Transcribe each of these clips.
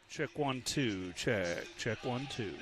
Check 1 2. Check 1 2.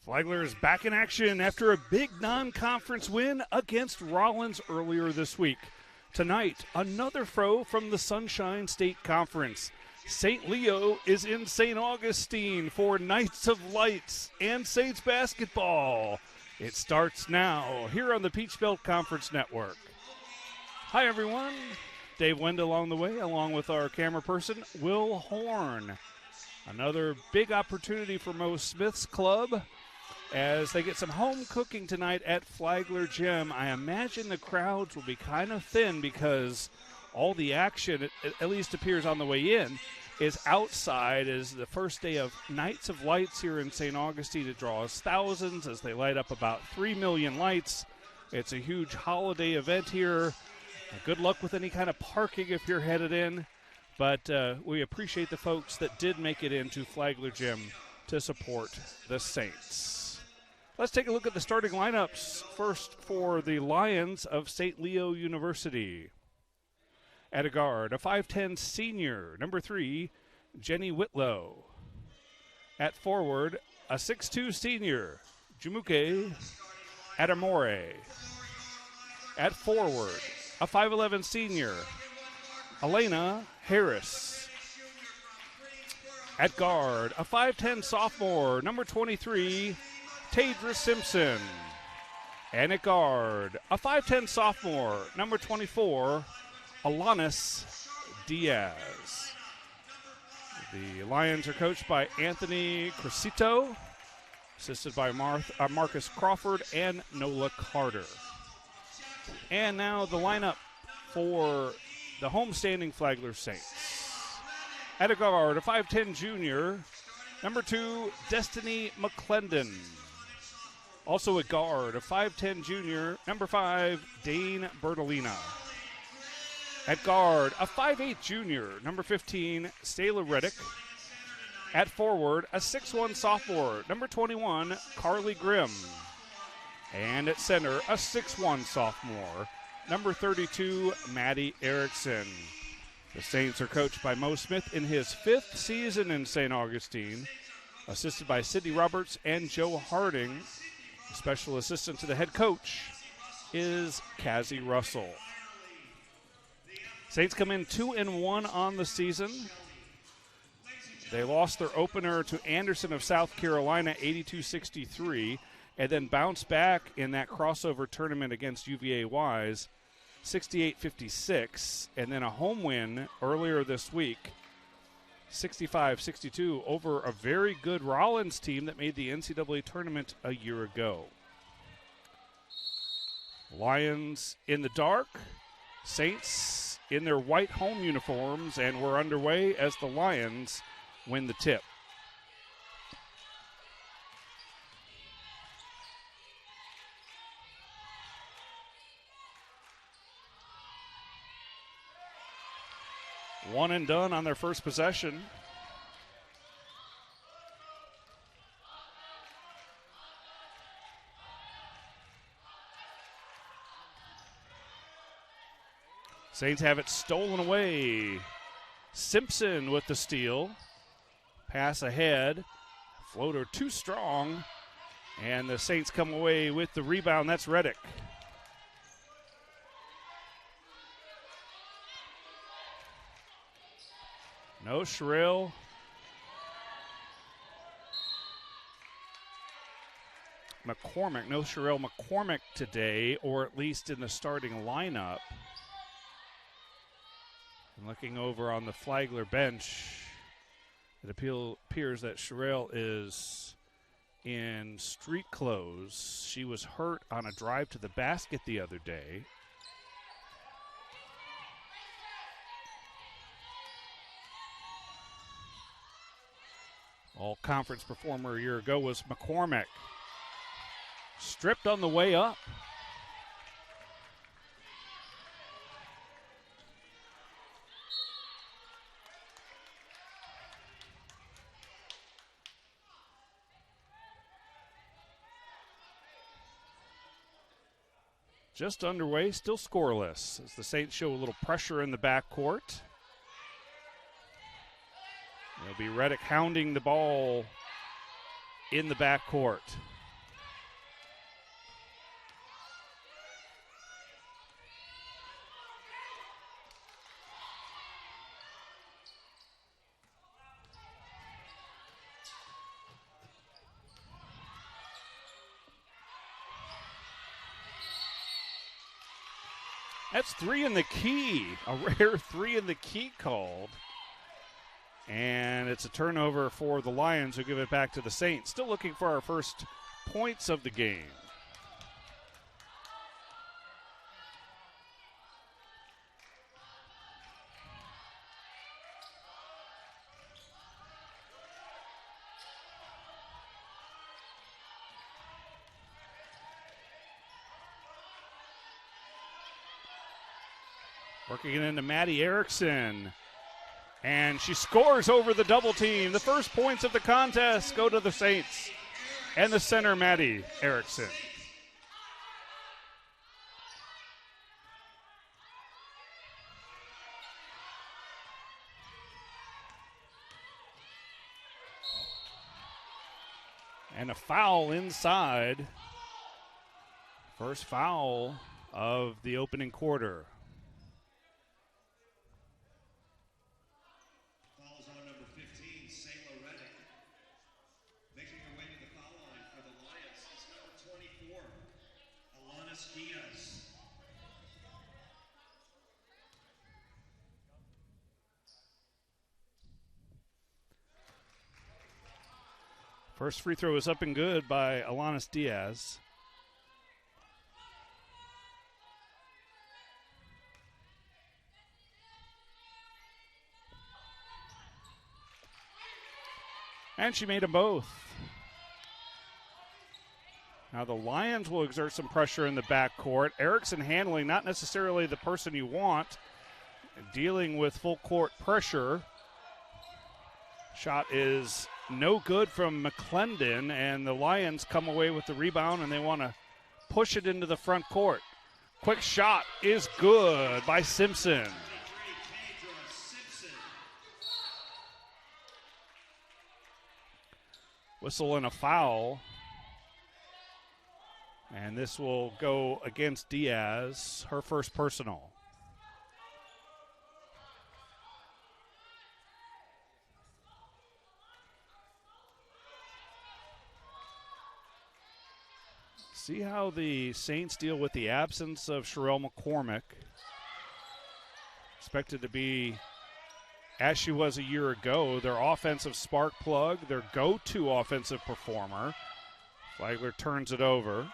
Flagler is back in action after a big non-conference win against Rollins earlier this week. Tonight, another throw from the Sunshine State Conference. St. Leo is in St. Augustine for Knights of Lights and Saints basketball. It starts now here on the Peach Belt Conference Network. Hi, everyone. Dave Wendell on the way, along with our camera person, Will Horn. Another big opportunity for Mo Smith's club as they get some home cooking tonight at Flagler Gym. I imagine the crowds will be kind of thin because all the action, it at least appears on the way in, is outside as the first day of Knights of Lights here in St. Augustine. It draws thousands as they light up about 3 million lights. It's a huge holiday event here. Good luck with any kind of parking if you're headed in. But we appreciate the folks that did make it into Flagler Gym to support the Saints. Let's take a look at the starting lineups. First for the Lions of St. Leo University. At a guard, a 5'10 senior, number 3, Jenny Whitlow. At forward, a 6'2 senior, Jumuke Adamore. At forward, a 5'11 senior, Elena Harris. At guard, a 5'10 sophomore, number 23, Tadra Simpson. And at guard, a 5'10 sophomore, number 24, Alanis Diaz. The Lions are coached by Anthony Crescito, assisted by Marcus Crawford and Nola Carter. And now the lineup for the homestanding Flagler Saints. At a guard, a 5'10 junior, number 2, Destiny McClendon. Also at guard, a 5'10 junior, number 5, Dane Bertolina. At guard, a 5'8 junior, number 15, Stayla Reddick. At forward, a 6'1 sophomore, number 21, Carly Grimm. And at center, a 6'1 sophomore, number 32, Maddie Erickson. The Saints are coached by Mo Smith in his 5th season in St. Augustine, assisted by Sydney Roberts and Joe Harding. The special assistant to the head coach is Cassie Russell. Saints come in 2-1 on the season. They lost their opener to Anderson of South Carolina, 82-63, and then bounced back in that crossover tournament against UVA-Wise, 68-56, and then a home win earlier this week, 65-62, over a very good Rollins team that made the NCAA tournament a year ago. Lions in the dark, Saints in their white home uniforms, and we're underway as the Lions win the tip. One and done on their first possession. Saints have it stolen away. Simpson with the steal. Pass ahead. Floater too strong. And the Saints come away with the rebound. That's Reddick. No Sherrill. McCormick, no Sherrill McCormick today, or at least in the starting lineup. And looking over on the Flagler bench, it appears that Sherrill is in street clothes. She was hurt on a drive to the basket the other day. All-conference performer a year ago was McCormick. Stripped on the way up. Just underway, still scoreless as the Saints show a little pressure in the backcourt. It'll be Reddick hounding the ball in the backcourt. That's 3 in the key, a rare 3 in the key called. And it's a turnover for the Lions, who give it back to the Saints. Still looking for our first points of the game. Working it into Maddie Erickson. And she scores over the double team. The first points of the contest go to the Saints. And the center, Maddie Erickson. And a foul inside. First foul of the opening quarter. First free throw is up and good by Alanis Diaz. And she made them both. Now the Lions will exert some pressure in the backcourt. Erickson handling not necessarily the person you want, dealing with full court pressure. Shot is no good from McClendon, and the Lions come away with the rebound, and they want to push it into the front court. Quick shot is good by Simpson. Whistle and a foul. And this will go against Diaz, her first personal. See how the Saints deal with the absence of Sherelle McCormick. Expected to be, as she was a year ago, their offensive spark plug, their go-to offensive performer. Flagler turns it over.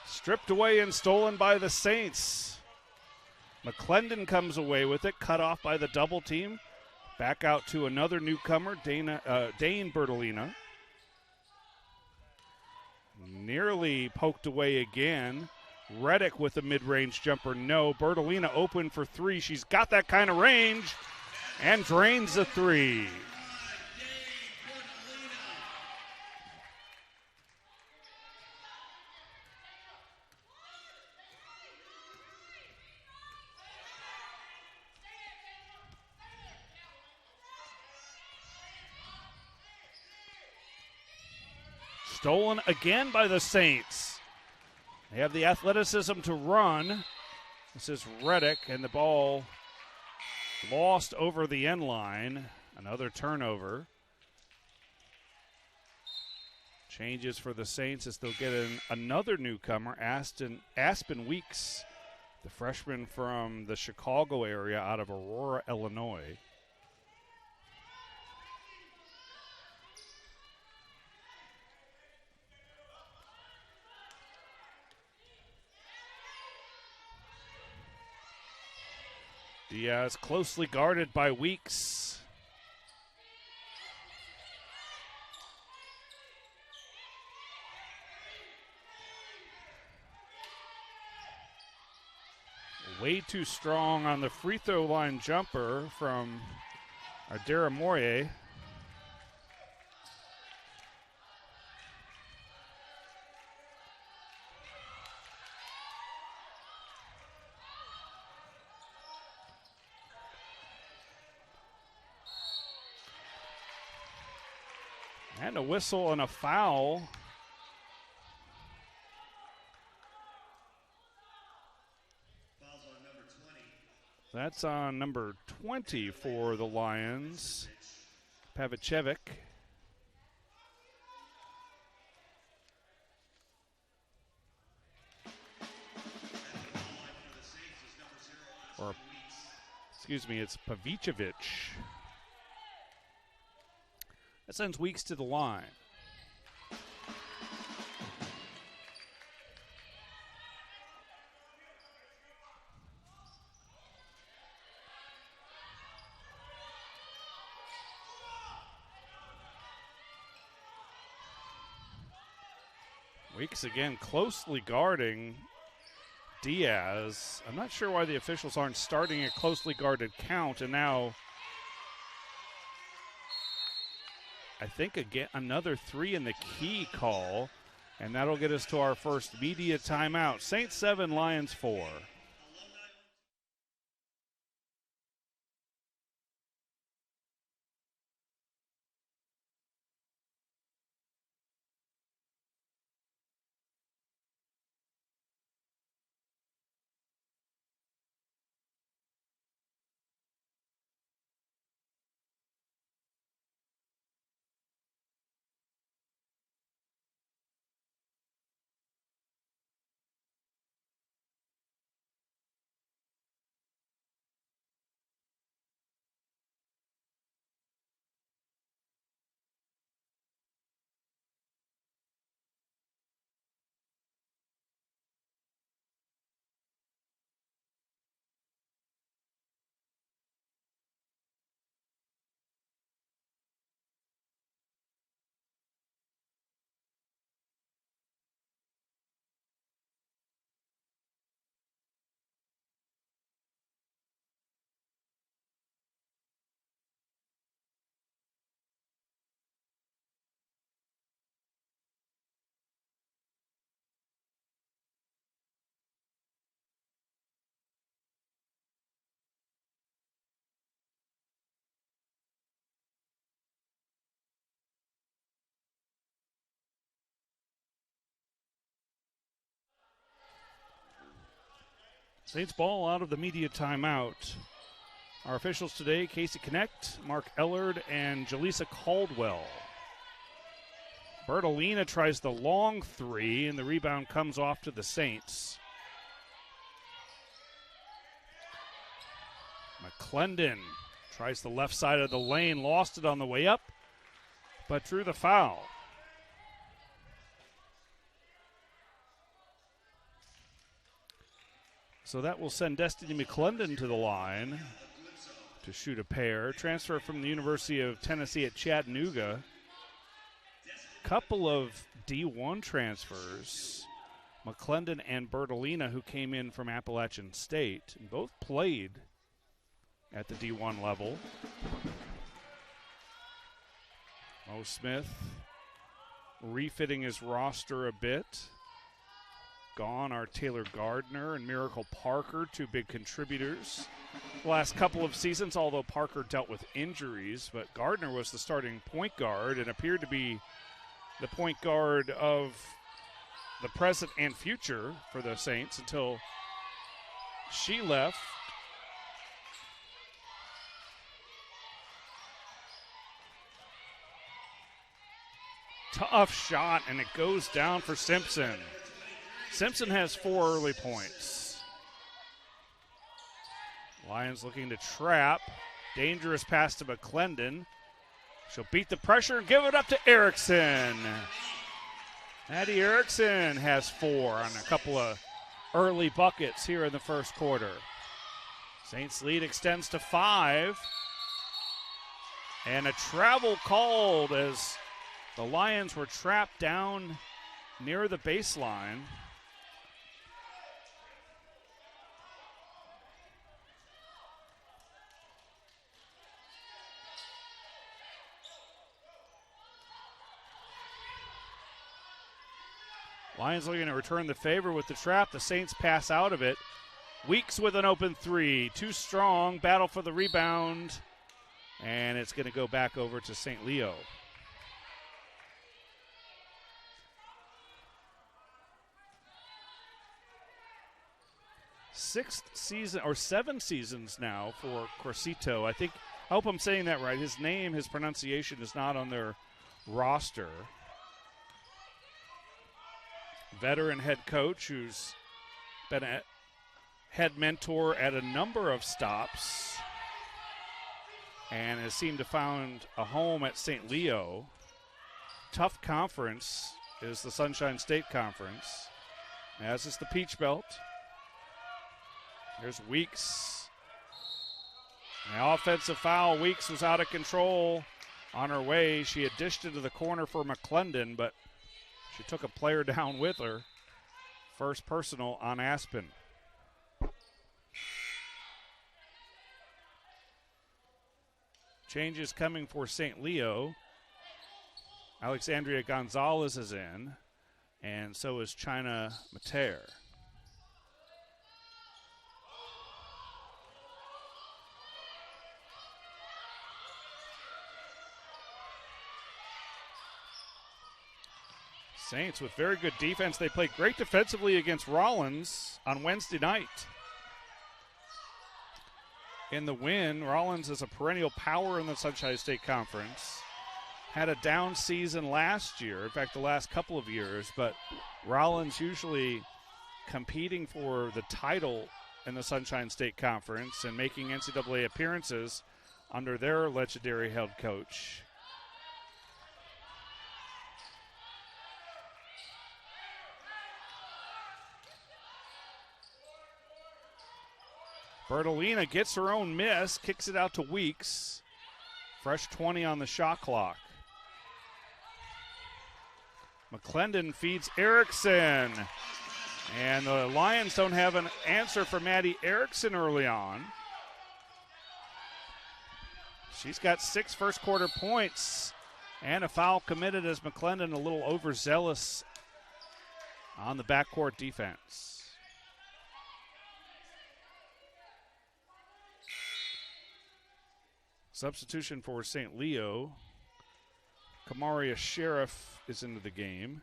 Stripped away and stolen by the Saints. McClendon comes away with it, cut off by the double team. Back out to another newcomer, Dane Bertolina. Nearly poked away again. Reddick with a mid-range jumper, no. Bertolina open for three. She's got that kind of range and drains the three. Stolen again by the Saints. They have the athleticism to run. This is Reddick, and the ball lost over the end line. Another turnover. Changes for the Saints as they'll get another newcomer, Aspen Weeks, the freshman from the Chicago area out of Aurora, Illinois. Diaz closely guarded by Weeks. Way too strong on the free throw line jumper from Ardera Moye. And a whistle and a foul. That's on number 20 for the Lions, Pavicevic. Or, excuse me, it's Pavicevic. That sends Weeks to the line. Weeks again closely guarding Diaz. I'm not sure why the officials aren't starting a closely guarded count, and now I think again another 3 in the key call, and that'll get us to our first media timeout. Saints 7, Lions 4. Saints ball out of the media timeout. Our officials today, Casey Connect, Mark Ellard, and Jaleesa Caldwell. Bertolina tries the long 3, and the rebound comes off to the Saints. McClendon tries the left side of the lane, lost it on the way up, but drew the foul. So that will send Destiny McClendon to the line to shoot a pair. Transfer from the University of Tennessee at Chattanooga. Couple of D1 transfers. McClendon and Bertolina, who came in from Appalachian State, and both played at the D1 level. Mo Smith refitting his roster a bit. Gone are Taylor Gardner and Miracle Parker, 2 big contributors the last couple of seasons, although Parker dealt with injuries. But Gardner was the starting point guard and appeared to be the point guard of the present and future for the Saints until she left. Tough shot, and it goes down for Simpson. Simpson has 4 early points. Lions looking to trap. Dangerous pass to McClendon. She'll beat the pressure and give it up to Erickson. Addie Erickson has 4 on a couple of early buckets here in the first quarter. Saints lead extends to 5. And a travel called as the Lions were trapped down near the baseline. Lions looking to return the favor with the trap. The Saints pass out of it. Weeks with an open 3. Too strong. Battle for the rebound. And it's going to go back over to St. Leo. sixth season or 7 seasons now for Corsito. I hope I'm saying that right. His pronunciation is not on their roster. Veteran head coach who's been a head mentor at a number of stops and has seemed to found a home at St. Leo. Tough conference is the Sunshine State Conference, as is the Peach Belt. There's Weeks. An offensive foul. Weeks was out of control on her way. She had dished into the corner for McClendon, but she took a player down with her. First personal on Aspen. Changes coming for St. Leo. Alexandria Gonzalez is in, and so is China Mater. Saints with very good defense. They played great defensively against Rollins on Wednesday night. In the win, Rollins is a perennial power in the Sunshine State Conference. Had a down season last year, in fact the last couple of years, but Rollins usually competing for the title in the Sunshine State Conference and making NCAA appearances under their legendary head coach. Bertolina gets her own miss, kicks it out to Weeks. Fresh 20 on the shot clock. McClendon feeds Erickson. And the Lions don't have an answer for Maddie Erickson early on. She's got 6 first quarter points and a foul committed as McClendon a little overzealous on the backcourt defense. Substitution for St. Leo. Kamaria Sheriff is into the game.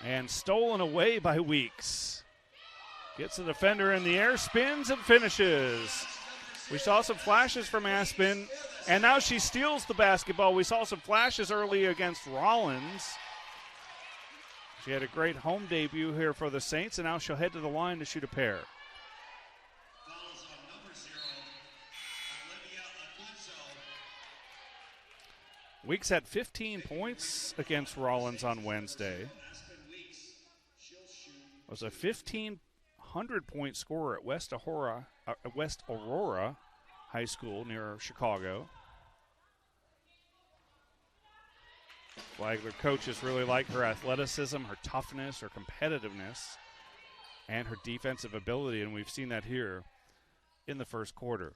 And stolen away by Weeks. Gets the defender in the air, spins and finishes. We saw some flashes from Aspen, and now she steals the basketball. We saw some flashes early against Rollins. She had a great home debut here for the Saints, and now she'll head to the line to shoot a pair. Weeks had 15 points against Rollins on Wednesday. Was a 1,500-point scorer at West Aurora High School near Chicago. Flagler coaches really like her athleticism, her toughness, her competitiveness, and her defensive ability, and we've seen that here in the first quarter.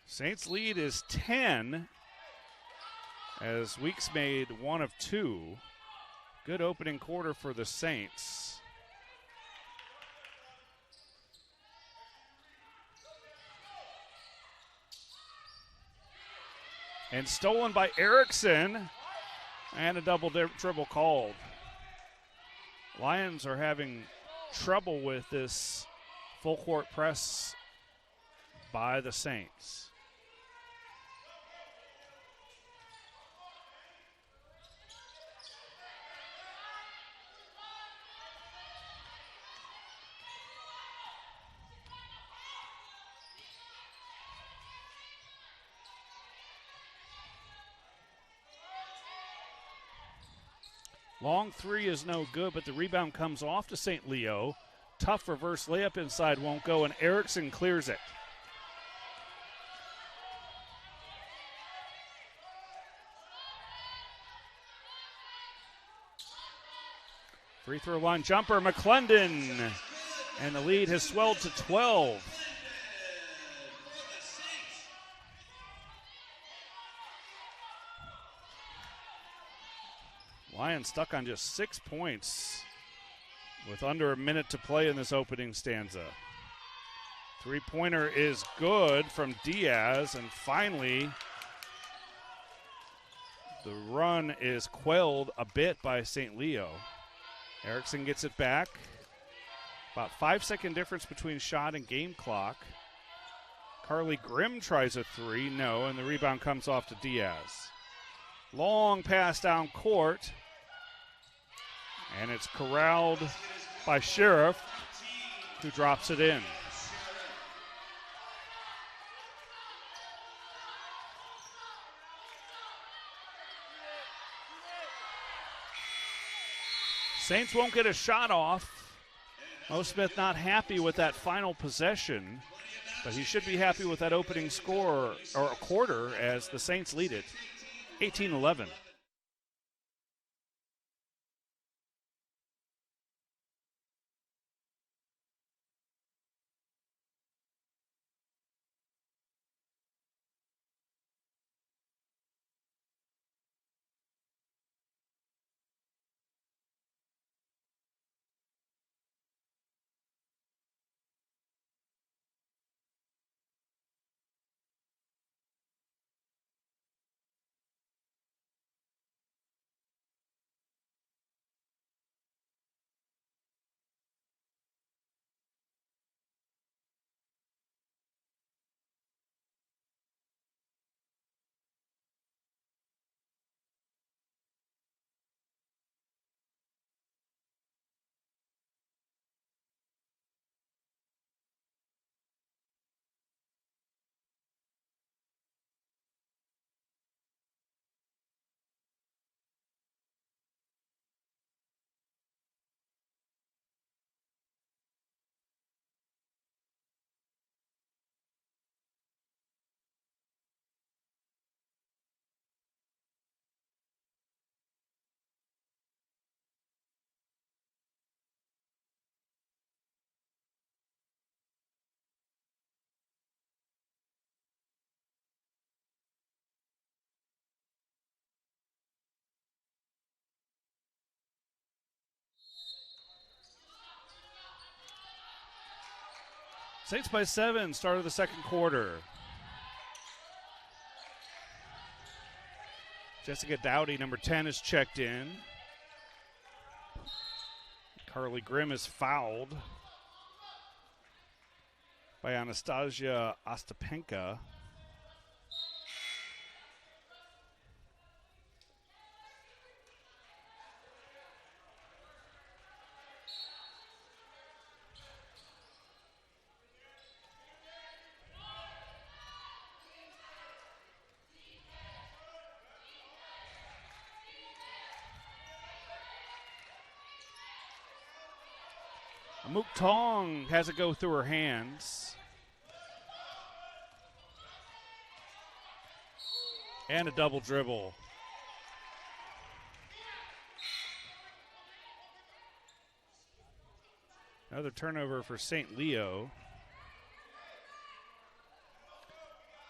Saints lead is 10 as Weeks made 1 of 2. Good opening quarter for the Saints. And stolen by Erickson, and a double dribble called. Lions are having trouble with this full court press by the Saints. Long three is no good, but the rebound comes off to St. Leo. Tough reverse layup inside won't go, and Erickson clears it. Free throw line jumper, McClendon. And the lead has swelled to 12. Lions stuck on just 6 points with under a minute to play in this opening stanza. Three-pointer is good from Diaz, and finally The run is quelled a bit by St. Leo. Erickson gets it back. About 5-second difference between shot and game clock. Carly Grimm tries a three, no, and the rebound comes off to Diaz. Long pass down court, and it's corralled by Sheriff, who drops it in. Saints won't get a shot off. Mo Smith not happy with that final possession, but he should be happy with that opening score or a quarter as the Saints lead it 18-11. Saints by 7, start of the second quarter. Jessica Dowdy, number 10, is checked in. Carly Grimm is fouled by Anastasia Ostapenka. Mook Tong has it go through her hands. And a double dribble. Another turnover for St. Leo.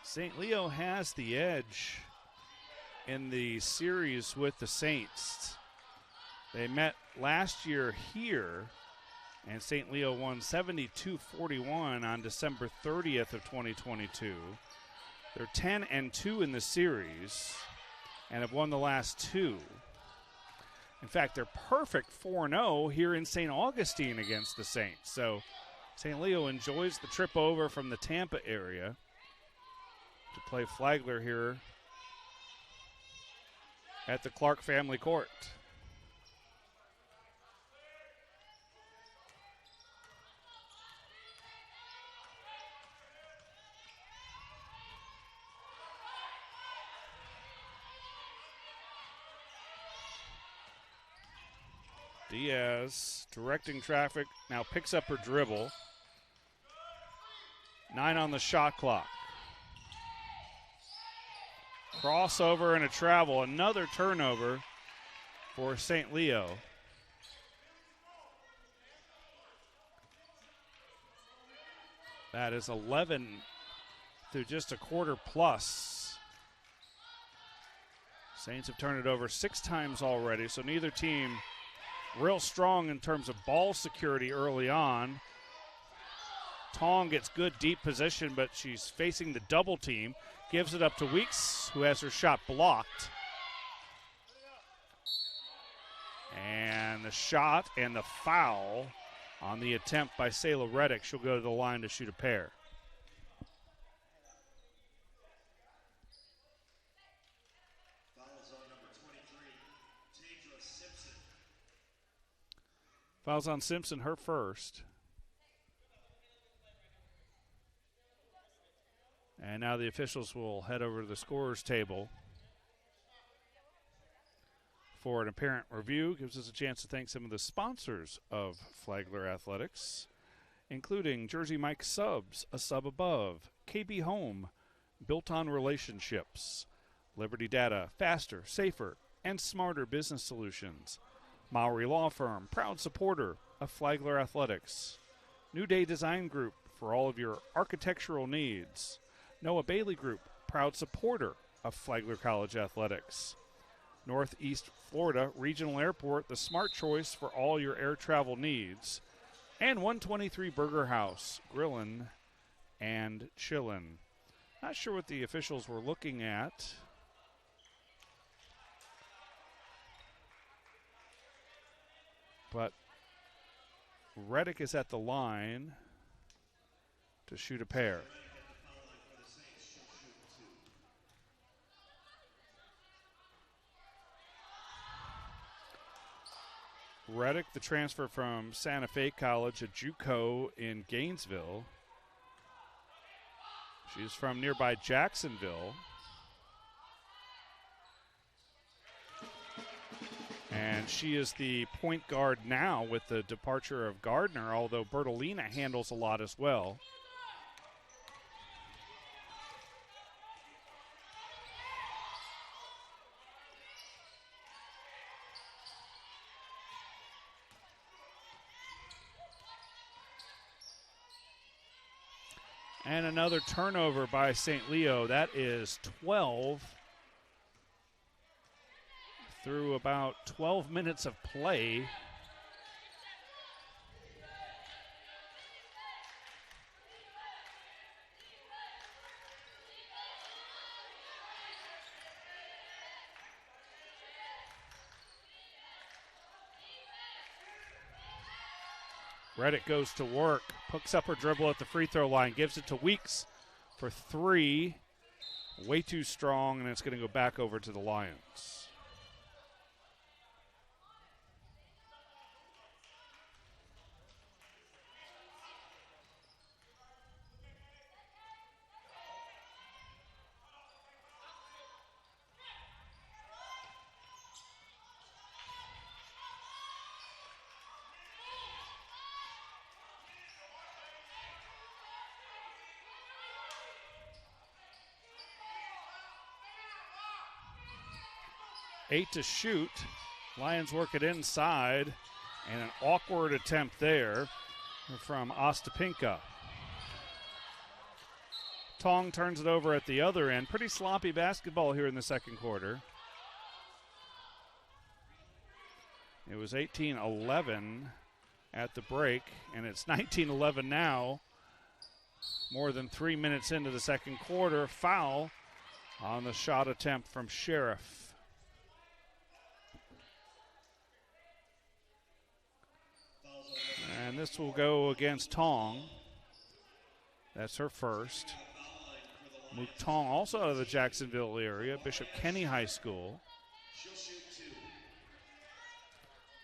St. Leo has the edge in the series with the Saints. They met last year here, and St. Leo won 72-41 on December 30th of 2022. They're 10-2 in the series and have won the last two. In fact, they're perfect 4-0 here in St. Augustine against the Saints. So St. Leo enjoys the trip over from the Tampa area to play Flagler here at the Clark Family Court. Diaz directing traffic, now picks up her dribble. 9 on the shot clock. Crossover and a travel, another turnover for St. Leo. That is 11 through just a quarter plus. Saints have turned it over 6 times already, so neither team real strong in terms of ball security early on. Tong gets good deep position, but she's facing the double team. Gives it up to Weeks, who has her shot blocked. And the shot and the foul on the attempt by Selah Reddick. She'll go to the line to shoot a pair. Fouls on Simpson, her first. And now the officials will head over to the scorer's table for an apparent review. Gives us a chance to thank some of the sponsors of Flagler Athletics, including Jersey Mike Subs, a sub above, KB Home, built on relationships, Liberty Data, faster, safer, and smarter business solutions, Mowry Law Firm, proud supporter of Flagler Athletics, New Day Design Group for all of your architectural needs, Noah Bailey Group, proud supporter of Flagler College Athletics, Northeast Florida Regional Airport, the smart choice for all your air travel needs, and 123 Burger House, grillin' and chillin'. Not sure what the officials were looking at. But Reddick is at the line to shoot a pair. Reddick, the transfer from Santa Fe College, a JUCO in Gainesville. She's from nearby Jacksonville. And she is the point guard now with the departure of Gardner, although Bertolina handles a lot as well. And another turnover by St. Leo. That is 12 through about 12 minutes of play. Reddick goes to work, hooks up her dribble at the free throw line, gives it to Weeks for three. Way too strong, and it's going to go back over to the Lions. Eight to shoot. Lions work it inside, and an awkward attempt there from Ostapinka. Tong turns it over at the other end. Pretty sloppy basketball here in the second quarter. It was 18-11 at the break, and it's 19-11 now. More than 3 minutes into the second quarter. Foul on the shot attempt from Sheriff. And this will go against Tong. That's her first. Mook Tong, also out of the Jacksonville area, Bishop Kenny High School.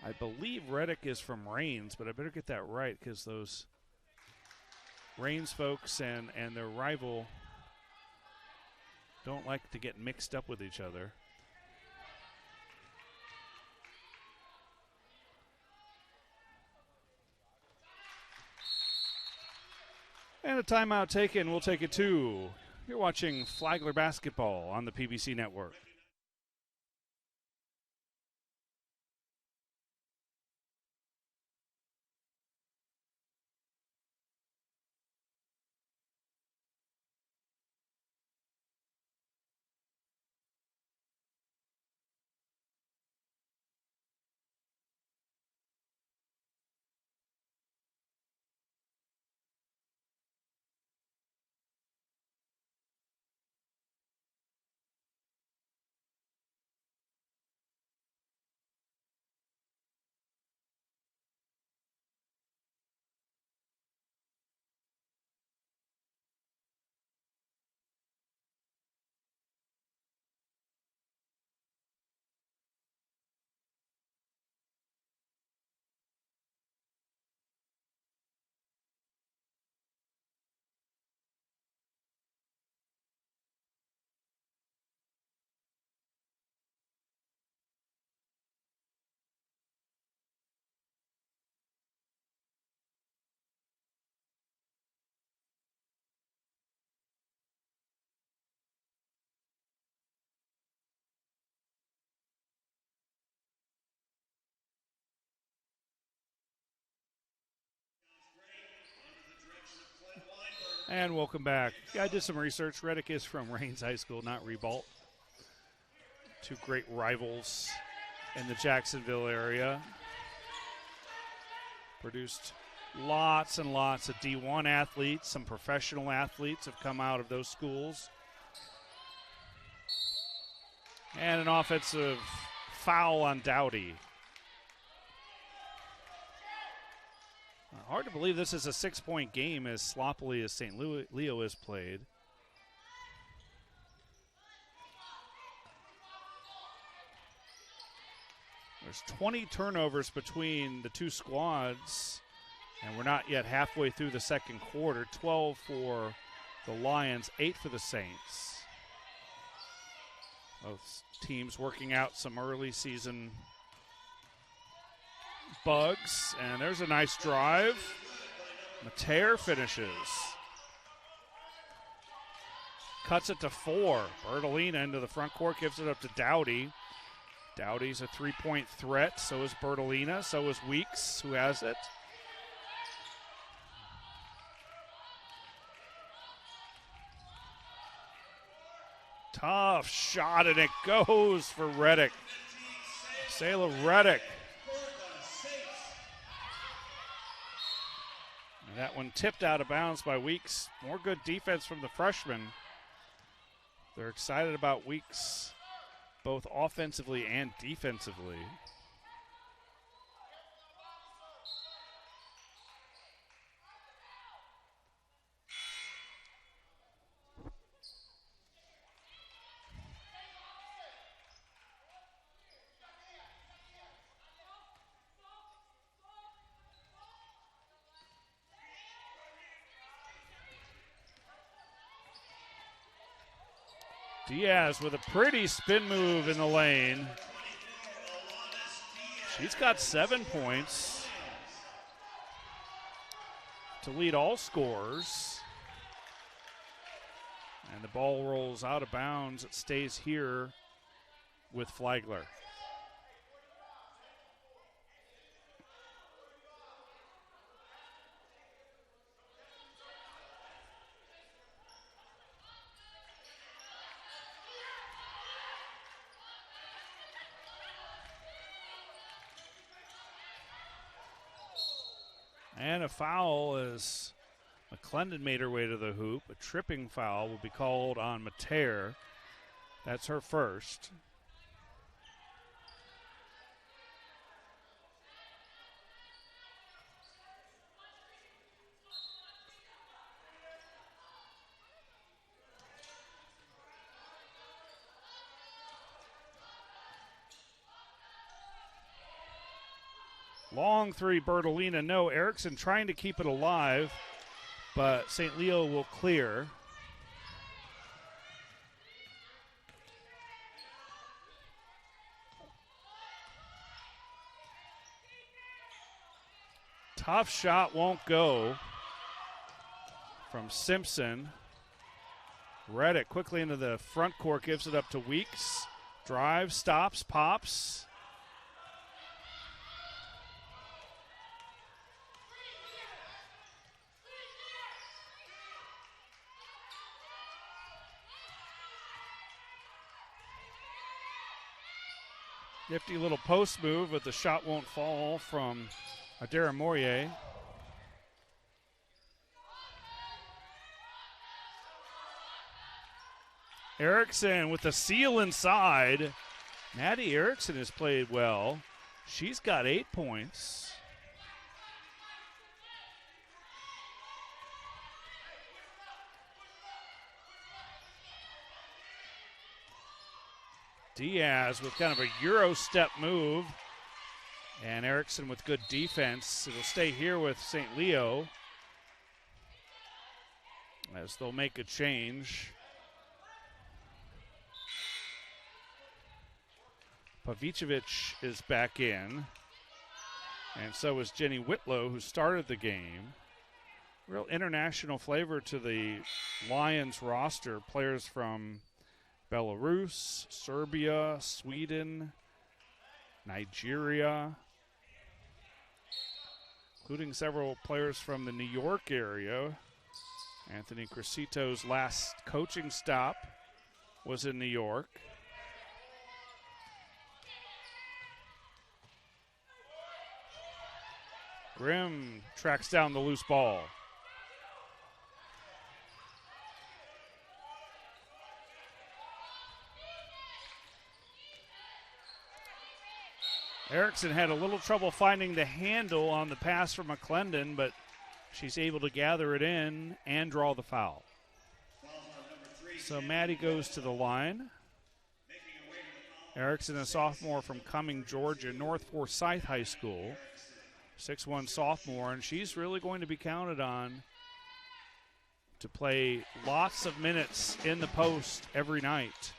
I believe Reddick is from Rains, but I better get that right because those Rains folks and their rival don't like to get mixed up with each other. And a timeout taken. We'll take it two. You're watching Flagler basketball on the PBC Network. And welcome back. Yeah, I did some research. Reddick is from Rains High School, not Ribault. Two great rivals in the Jacksonville area. Produced lots and lots of D1 athletes. Some professional athletes have come out of those schools. And an offensive foul on Dowdy. Hard to believe this is a 6-point game as sloppily as St. Leo is played. There's 20 turnovers between the two squads, and we're not yet halfway through the second quarter. 12 for the Lions, 8 for the Saints. Both teams working out some early season bugs, and there's a nice drive. Mateer finishes. Cuts it to 4. Bertolina into the front court, gives it up to Dowdy. Dowdy's a 3-point threat, so is Bertolina, so is Weeks, who has it. Tough shot, and it goes for Reddick. Sayla Reddick. And that one tipped out of bounds by Weeks. More good defense from the freshman. They're excited about Weeks, both offensively and defensively. Diaz with a pretty spin move in the lane. She's got 7 points to lead all scorers. And the ball rolls out of bounds. It stays here with Flagler. And a foul as McClendon made her way to the hoop. A tripping foul will be called on Mateer. That's her first. Long three, Bertolina. No, Erickson trying to keep it alive, but St. Leo will clear. Tough shot won't go from Simpson. Reddick quickly into the front court, gives it up to Weeks. Drive, stops, pops. Nifty little post move, but the shot won't fall from Adara Mourier. Erickson with the seal inside. Maddie Erickson has played well. She's got 8 points. Diaz with kind of a Euro step move. And Erickson with good defense. It'll stay here with St. Leo as they'll make a change. Pavicevic is back in. And so is Jenny Whitlow, who started the game. Real international flavor to the Lions roster. Players from Belarus, Serbia, Sweden, Nigeria, including several players from the New York area Anthony Crescito's last coaching stop was in New York. Grimm tracks down the loose ball. Erickson had a little trouble finding the handle on the pass from McClendon, but she's able to gather it in and draw the foul. So Maddie goes to the line. Erickson, a sophomore from Cumming, Georgia, North Forsyth High School. 6'1" sophomore, and she's really going to be counted on to play lots of minutes in the post every night.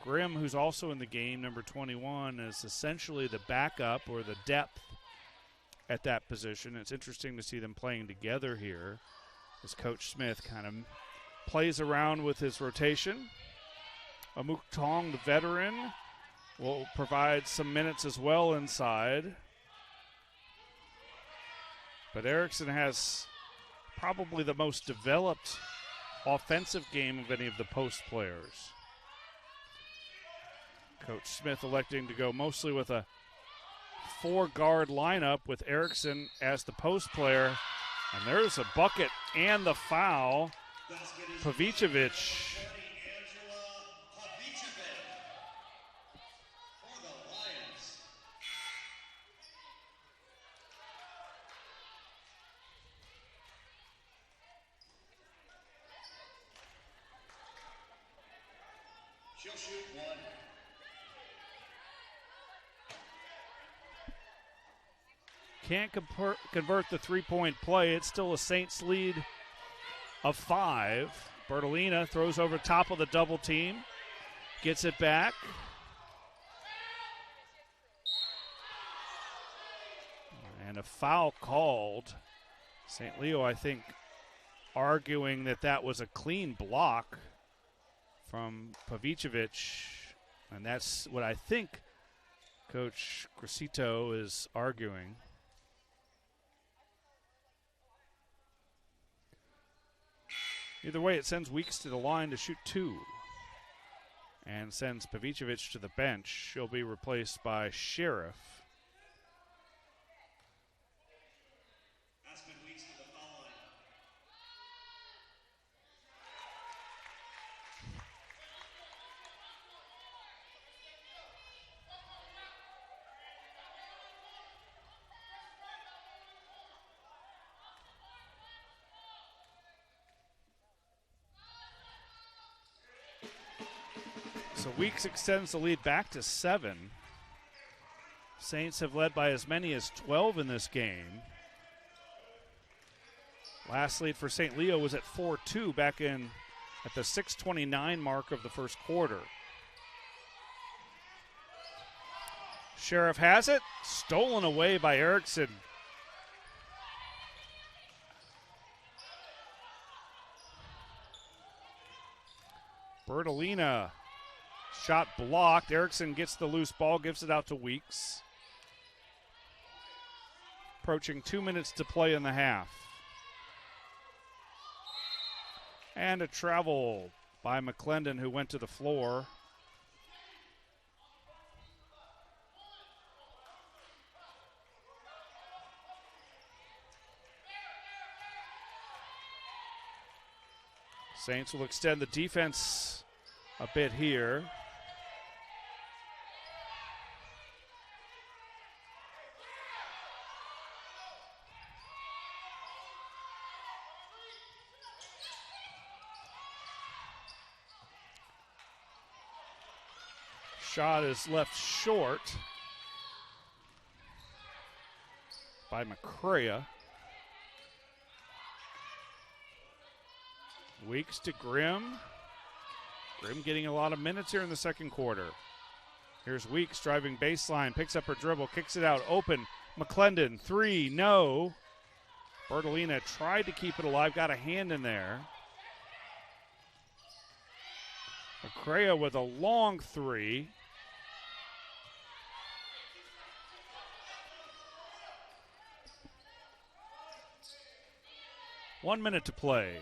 Grimm, who's also in the game, number 21, is essentially the backup or the depth at that position. It's interesting to see them playing together here as Coach Smith kind of plays around with his rotation. Amuk Tong, the veteran, will provide some minutes as well inside. But Erickson has probably the most developed offensive game of any of the post players. Coach Smith electing to go mostly with a 4-guard lineup with Erickson as the post player. And there's a bucket and the foul. Pavicevic. She'll shoot one. Can't convert the three-point play. It's still a Saints lead of 5. Bertolina throws over top of the double team. Gets it back. And a foul called. St. Leo, I think, arguing that that was a clean block from Pavicevic. And that's what I think Coach Crescito is arguing. Either way, it sends Weeks to the line to shoot 2 and sends Pavicevic to the bench. She'll be replaced by Sheriff. Aspen Weeks to the foul line. So Weeks extends the lead back to 7. Saints have led by as many as 12 in this game. Last lead for St. Leo was at 4-2 back in at the 6:29 mark of the first quarter. Sheriff has it, stolen away by Erickson. Bertolina. Shot blocked. Erickson gets the loose ball, gives it out to Weeks. Approaching 2 minutes to play in the half. And a travel by McClendon, who went to the floor. Saints will extend the defense a bit here. Shot is left short by McCrea. Weeks to Grimm. Grimm getting a lot of minutes here in the second quarter. Here's Weeks driving baseline, picks up her dribble, kicks it out, open. McClendon, 3, no. Bertolina tried to keep it alive, got a hand in there. McCrea with a long 3. 1 minute to play.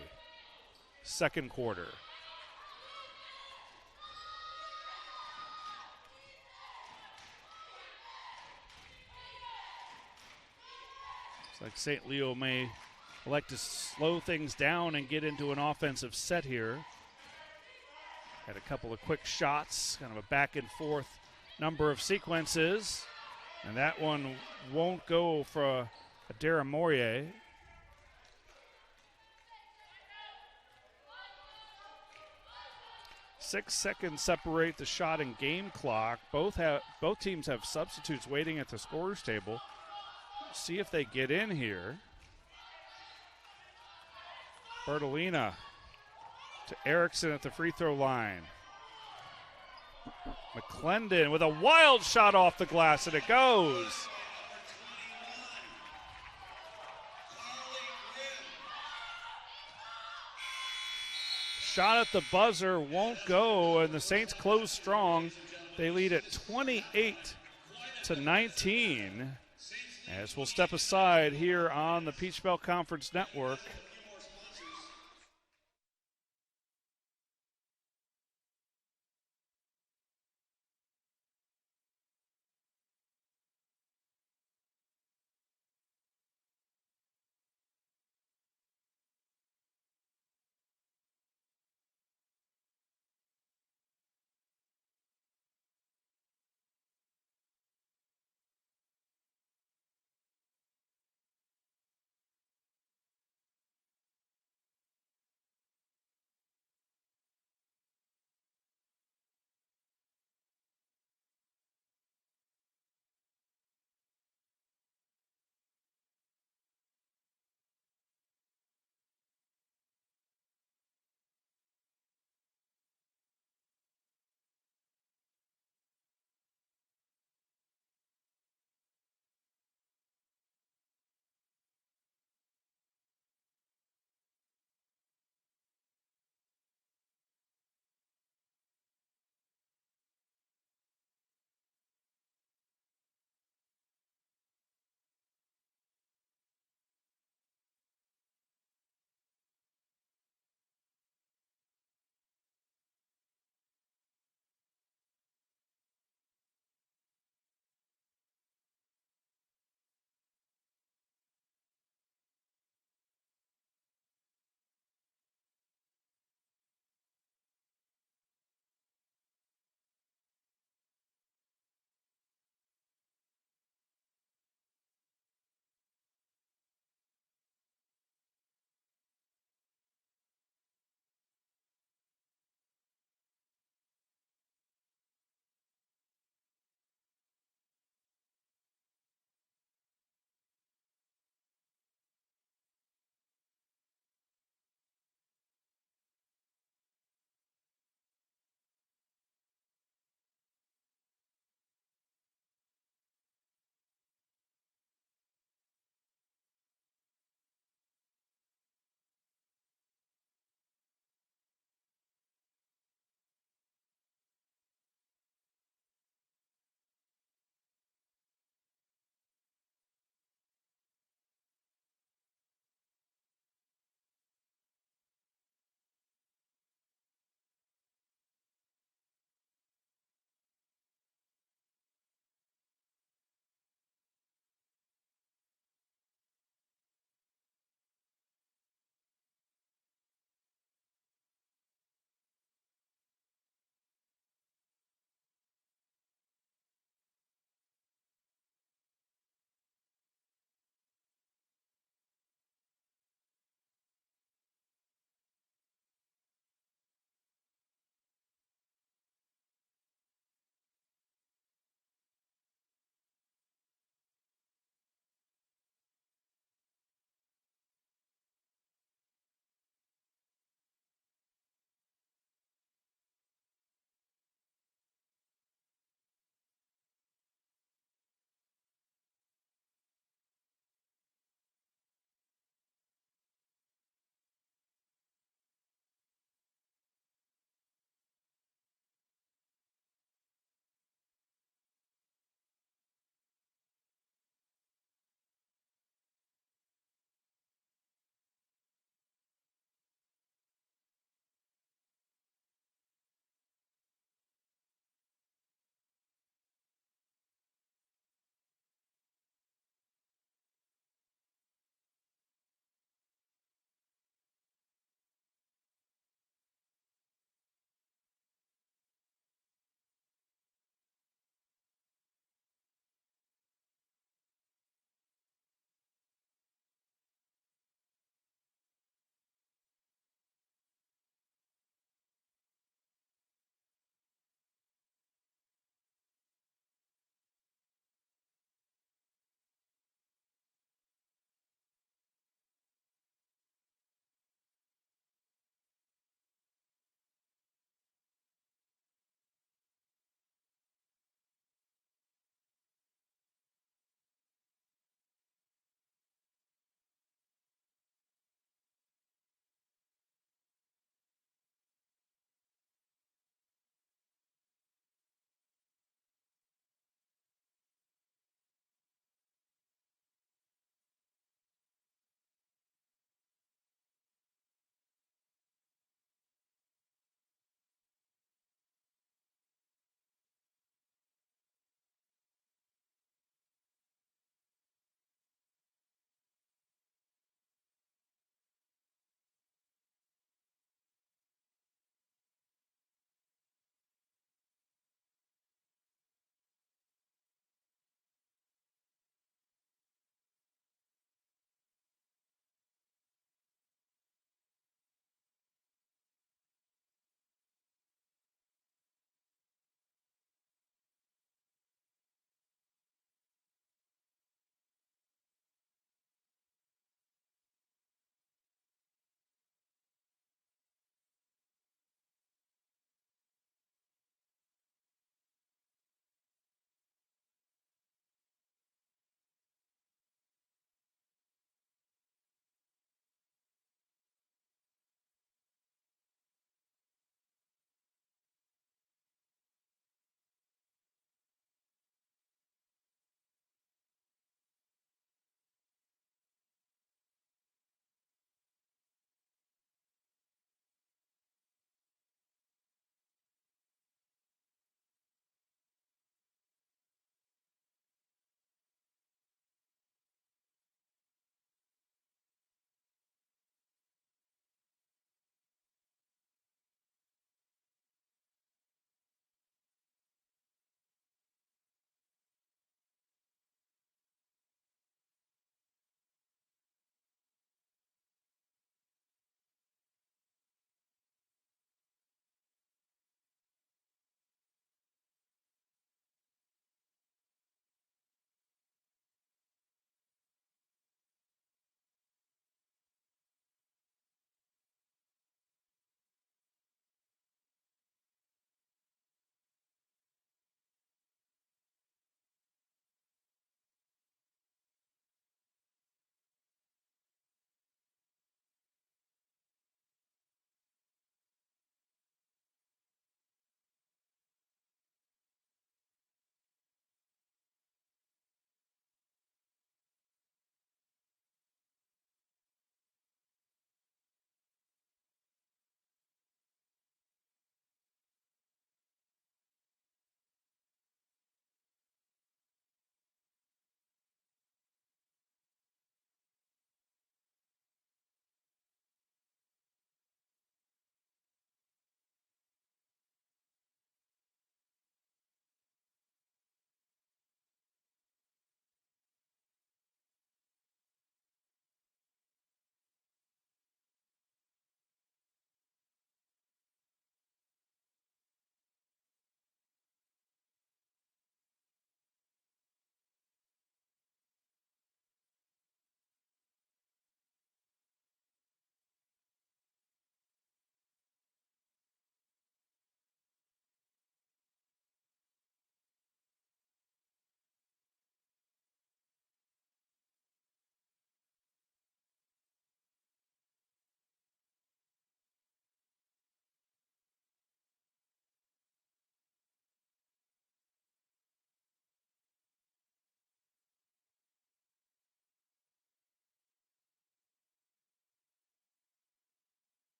Second quarter. Looks like St. Leo may elect to slow things down and get into an offensive set here. Had a couple of quick shots, kind of a back and forth number of sequences. And that one won't go for Adara Mourier. Six seconds separate the shot and game clock. Both teams have substitutes waiting at the scorer's table. See if they get in here. Bertolina to Erickson at the free throw line. McClendon with a wild shot off the glass, and it goes. Shot at the buzzer won't go, and the Saints close strong. They lead at 28-19. As we'll step aside here on the Peach Belt Conference Network.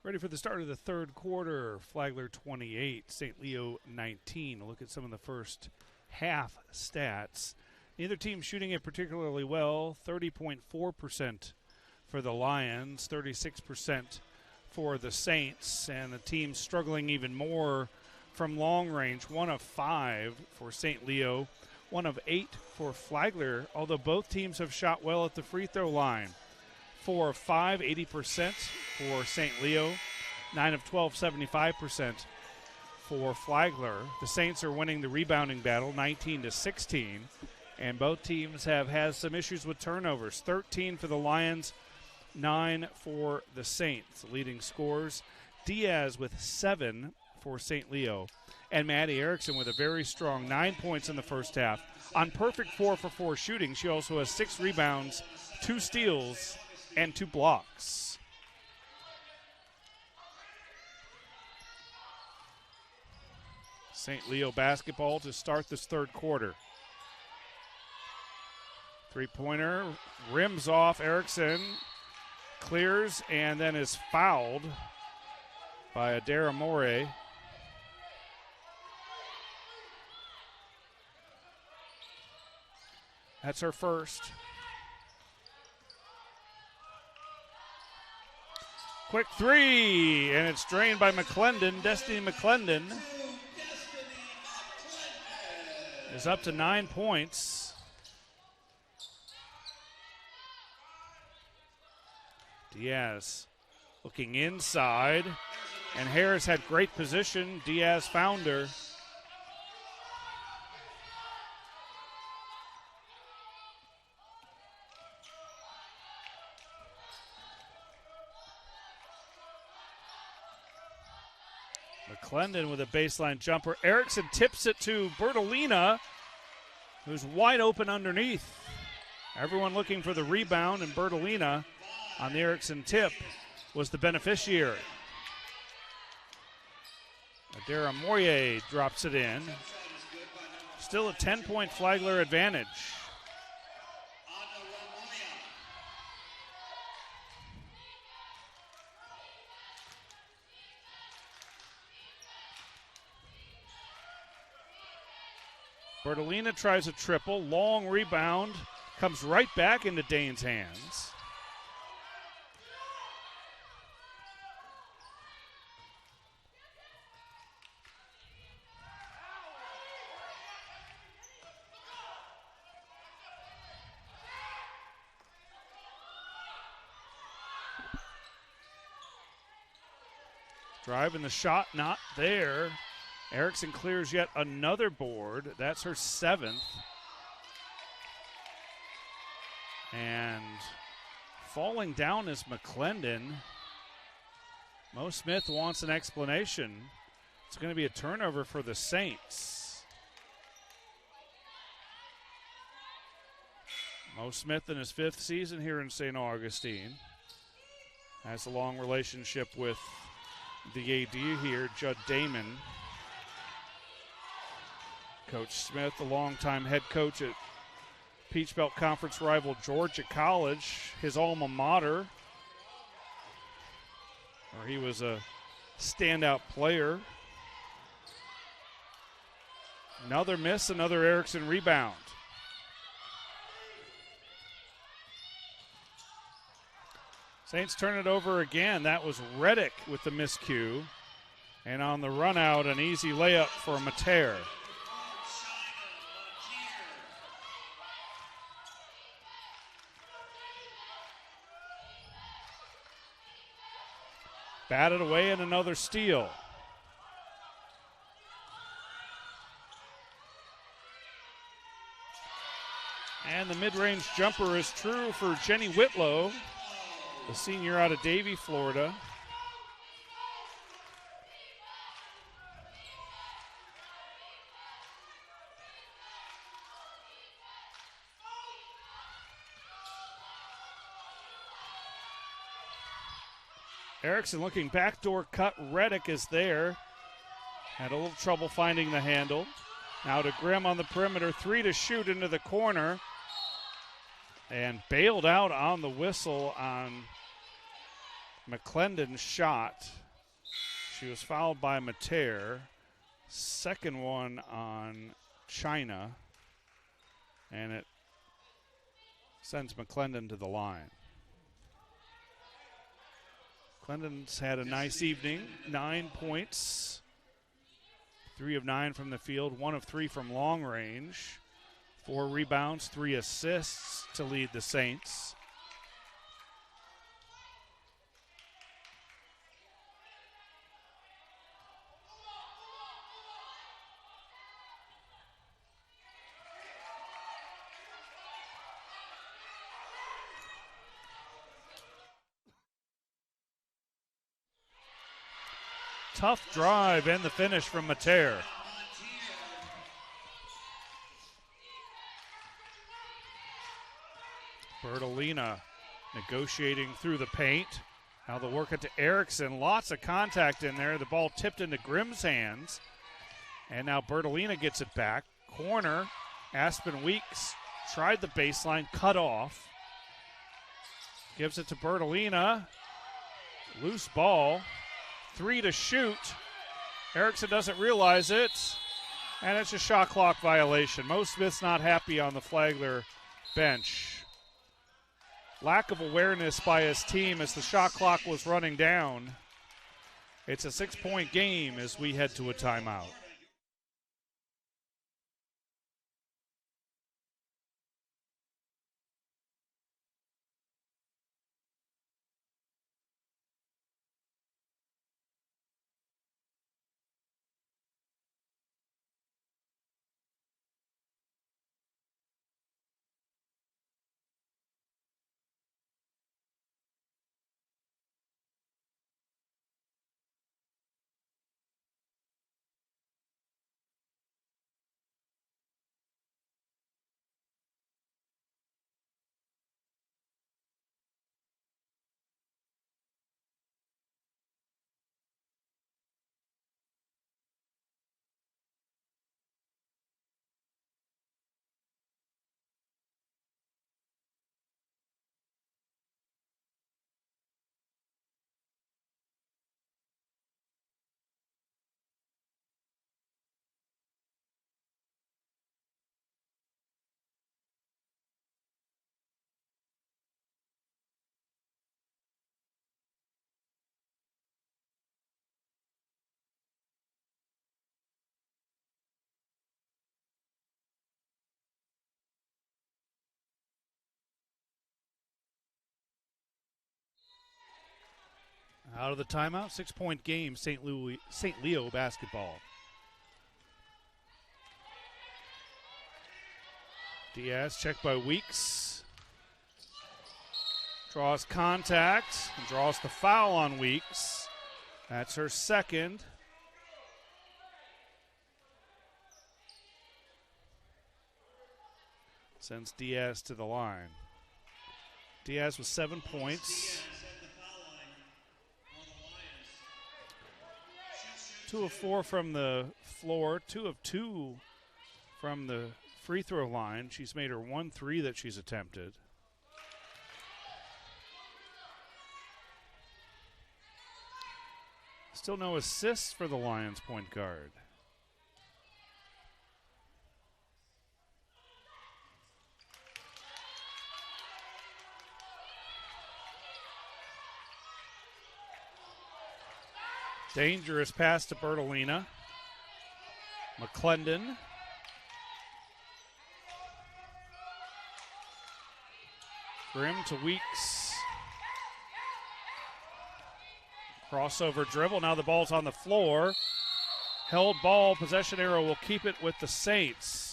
Ready for the start of the third quarter. Flagler 28, St. Leo 19. Look at some of the first half stats. Neither team shooting it particularly well. 30.4% for the Lions, 36% for the Saints, and the team struggling even more from long range. 1 of 5 for St. Leo, 1 of 8 for Flagler, although both teams have shot well at the free throw line. 4 of 5, 80% for St. Leo, 9 of 12, 75% for Flagler. The Saints are winning the rebounding battle, 19-16, and both teams have had some issues with turnovers. 13 for the Lions, 9 for the Saints. Leading scorers, Diaz with 7 for St. Leo, and Maddie Erickson with a very strong 9 points in the first half. On perfect 4-for-4 shooting, she also has 6 rebounds, 2 steals, and 2 blocks. St. Leo basketball to start this third quarter. Three-pointer, rims off. Erickson clears and then is fouled by Adara More. That's her first. Quick three, and it's drained by McClendon. Destiny McClendon is up to 9 points. Diaz looking inside, and Harris had great position. Diaz found her. McClendon with a baseline jumper. Erickson tips it to Bertolina, who's wide open underneath. Everyone looking for the rebound, and Bertolina on the Erickson tip was the beneficiary. Adara Moyer drops it in. Still a 10-point Flagler advantage. Bertolina tries a triple. Long rebound. Comes right back into Dane's hands. Driving the shot, not there. Erickson clears yet another board. That's her 7th. And falling down is McClendon. Mo Smith wants an explanation. It's going to be a turnover for the Saints. Mo Smith in his 5th season here in St. Augustine has a long relationship with the AD here, Judd Damon. Coach Smith, the longtime head coach at Peach Belt Conference rival Georgia College, his alma mater, where he was a standout player. Another miss, another Erickson rebound. Saints turn it over again. That was Reddick with the miscue. And on the run out, an easy layup for Mater. Batted away and another steal. And the mid-range jumper is true for Jenny Whitlow, the senior out of Davie, Florida. Erickson looking backdoor cut. Reddick is there. Had a little trouble finding the handle. Now to Grimm on the perimeter. 3 to shoot into the corner. And bailed out on the whistle on McClendon's shot. She was fouled by Mater. Second one on China. And it sends McClendon to the line. McClendon's had a nice evening. 9 points. 3 of 9 from the field. 1 of 3 from long range. 4 rebounds, 3 assists to lead the Saints. Tough drive and the finish from Mater. Bertolina negotiating through the paint. Now they'll work it to Erickson. Lots of contact in there. The ball tipped into Grimm's hands. And now Bertolina gets it back. Corner. Aspen Weeks tried the baseline, cut off. Gives it to Bertolina. Loose ball. 3 to shoot. Erickson doesn't realize it. And it's a shot clock violation. Mo Smith's not happy on the Flagler bench. Lack of awareness by his team as the shot clock was running down. It's a 6-point game as we head to a timeout. Out of the timeout, 6-point game, St. Leo basketball. Diaz checked by Weeks. Draws contact and draws the foul on Weeks. That's her second. Sends Diaz to the line. Diaz with 7 points. 2 of 4 from the floor, 2 of 2 from the free throw line. She's made her 1 3 that she's attempted. Still no assists for the Lions point guard. Dangerous pass to Bertolina. McClendon. Grimm to Weeks. Crossover dribble. Now the ball's on the floor. Held ball. Possession arrow will keep it with the Saints.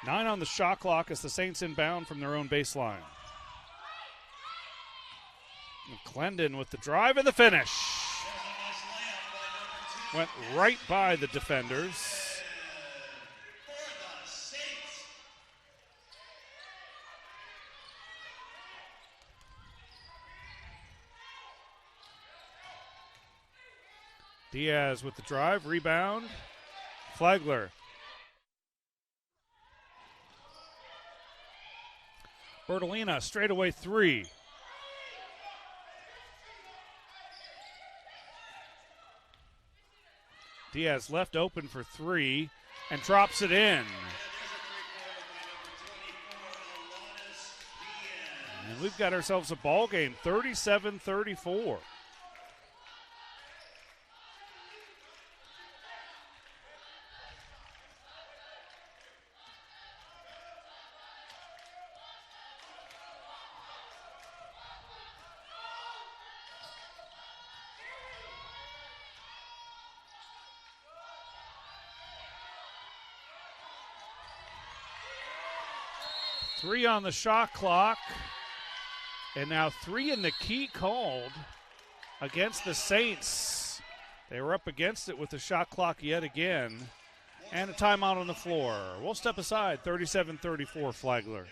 Nine on the shot clock as the Saints inbound from their own baseline. McClendon with the drive and the finish. Went right by the defenders. Diaz with the drive, rebound. Flagler. Bertolina, straightaway three. Diaz left open for three and drops it in. And we've got ourselves a ball game, 37-34. Three on the shot clock, and now three in the key called against the Saints. They were up against it with the shot clock yet again, and a timeout on the floor. We'll step aside, 37-34 Flagler.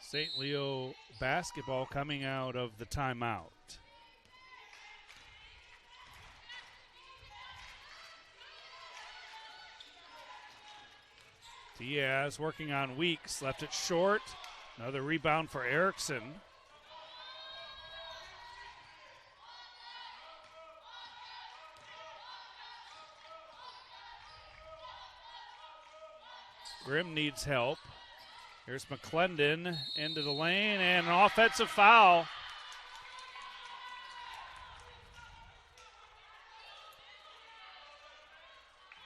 St. Leo basketball coming out of the timeout. Diaz working on Weeks, left it short. Another rebound for Erickson. Grimm needs help. Here's McClendon into the lane and an offensive foul.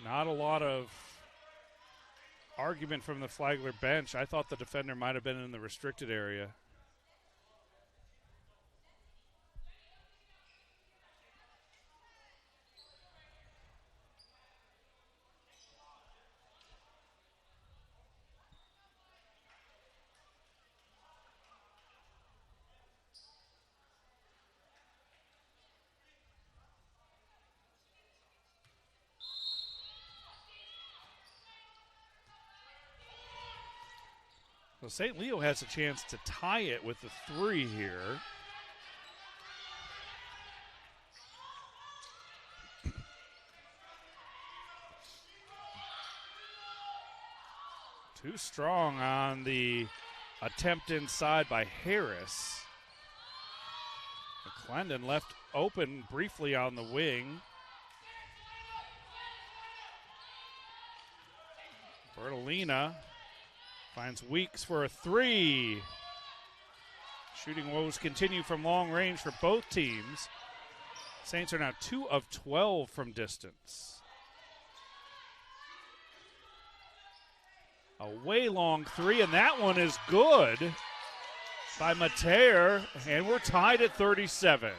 Not a lot of argument from the Flagler bench. I thought the defender might have been in the restricted area. Well, St. Leo has a chance to tie it with the three here. Too strong on the attempt inside by Harris. McClendon left open briefly on the wing. Bertolina finds Weeks for a three. Shooting woes continue from long range for both teams. Saints are now 2 of 12 from distance. A way long three, and that one is good by Mateer, and we're tied at 37.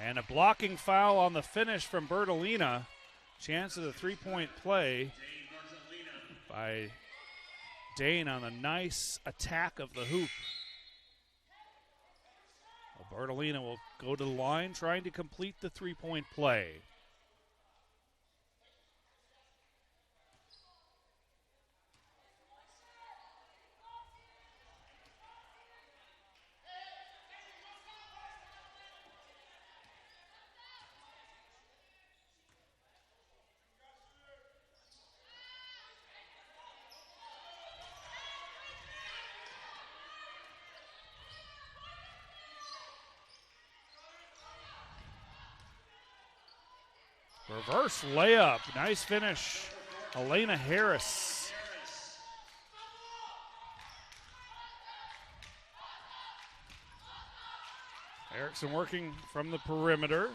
And a blocking foul on the finish from Bertolina. Chance of the three-point play by Dane on a nice attack of the hoop. Well, Bertolina will go to the line trying to complete the three-point play. Reverse layup. Nice finish. Elena Harris. Erickson working from the perimeter.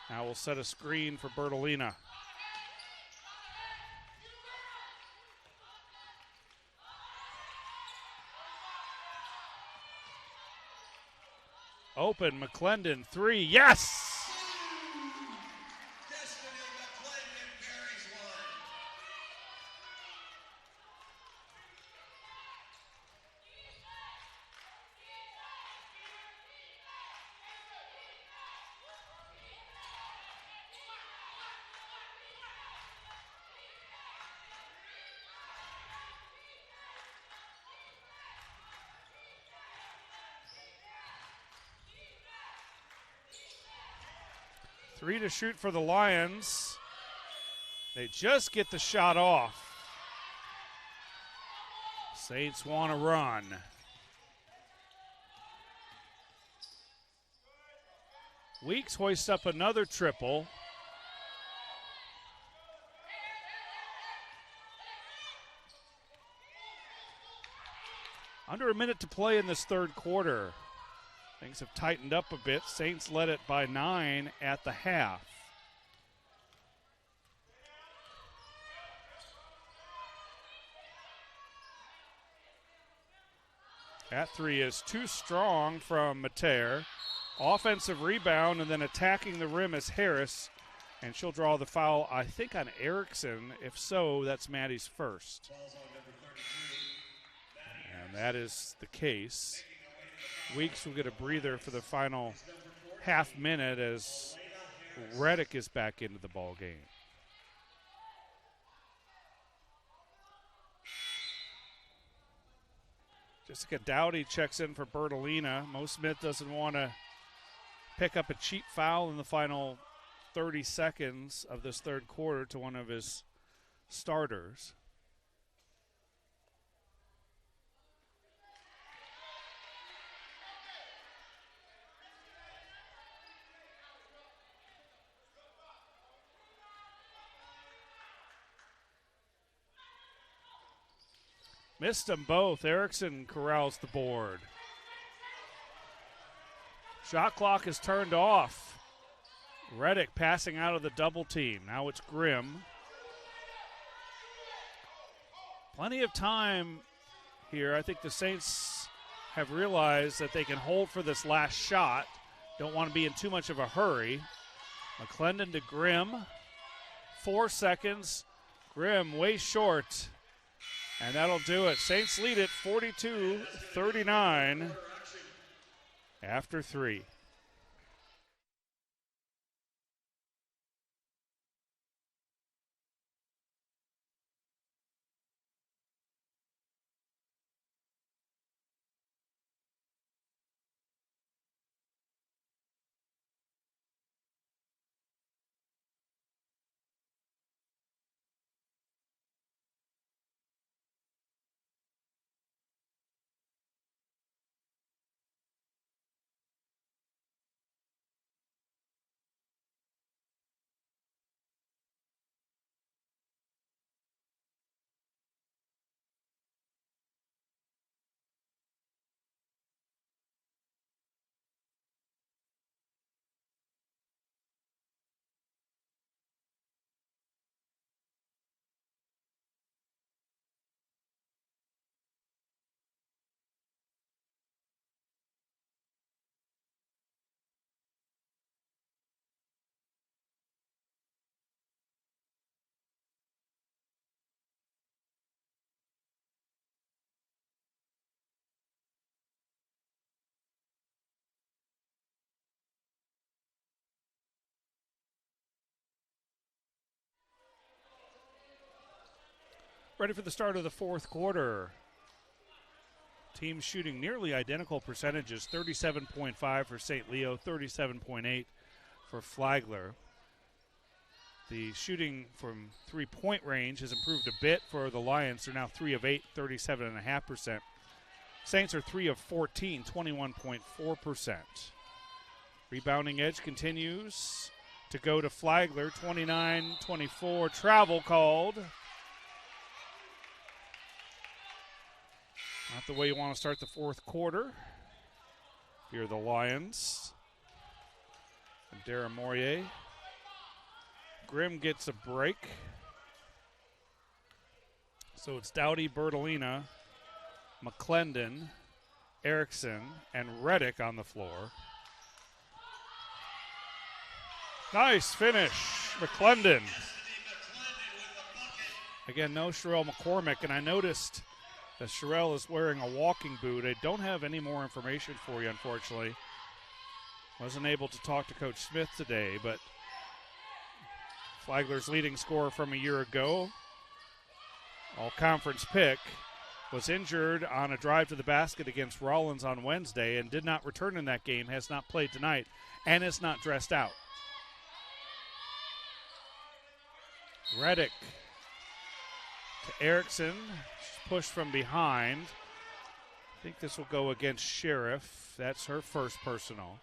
Now we'll set a screen for Bertolina. Open, McClendon, three, yes! Three to shoot for the Lions. They just get the shot off. Saints want to run. Weeks hoists up another triple. Under a minute to play in this third quarter. Things have tightened up a bit. Saints led it by 9 at the half. That three is too strong from Mater. Offensive rebound and then attacking the rim is Harris. And she'll draw the foul, I think, on Erickson. If so, that's Maddie's first. And that is the case. Weeks will get a breather for the final half minute as Reddick is back into the ball game. Jessica Dowdy checks in for Bertolina. Mo Smith doesn't want to pick up a cheap foul in the final 30 seconds of this third quarter to one of his starters. Missed them both. Erickson corrals the board. Shot clock is turned off. Reddick passing out of the double team. Now it's Grimm. Plenty of time here. I think the Saints have realized that they can hold for this last shot. Don't want to be in too much of a hurry. McClendon to Grimm. 4 seconds. Grimm way short. And that'll do it. Saints lead it 42-39 after 3. Ready for the start of the fourth quarter. Teams shooting nearly identical percentages, 37.5 for St. Leo, 37.8 for Flagler. The shooting from three-point range has improved a bit for the Lions. They're now 3 of 8, 37.5%. Saints are 3 of 14, 21.4%. Rebounding edge continues to go to Flagler, 29-24. Travel called. Not the way you want to start the fourth quarter. Here are the Lions. And Dara Mourier. Grimm gets a break. So it's Dowdy, Bertolina, McClendon, Erickson, and Reddick on the floor. Nice finish, McClendon. Again, no Sherelle McCormick, and I noticed that Sherelle is wearing a walking boot. I don't have any more information for you, unfortunately. Wasn't able to talk to Coach Smith today, but Flagler's leading scorer from a year ago, all-conference pick, was injured on a drive to the basket against Rollins on Wednesday and did not return in that game, has not played tonight, and is not dressed out. Reddick to Erickson. She's pushed from behind. I think this will go against Sheriff. That's her first personal.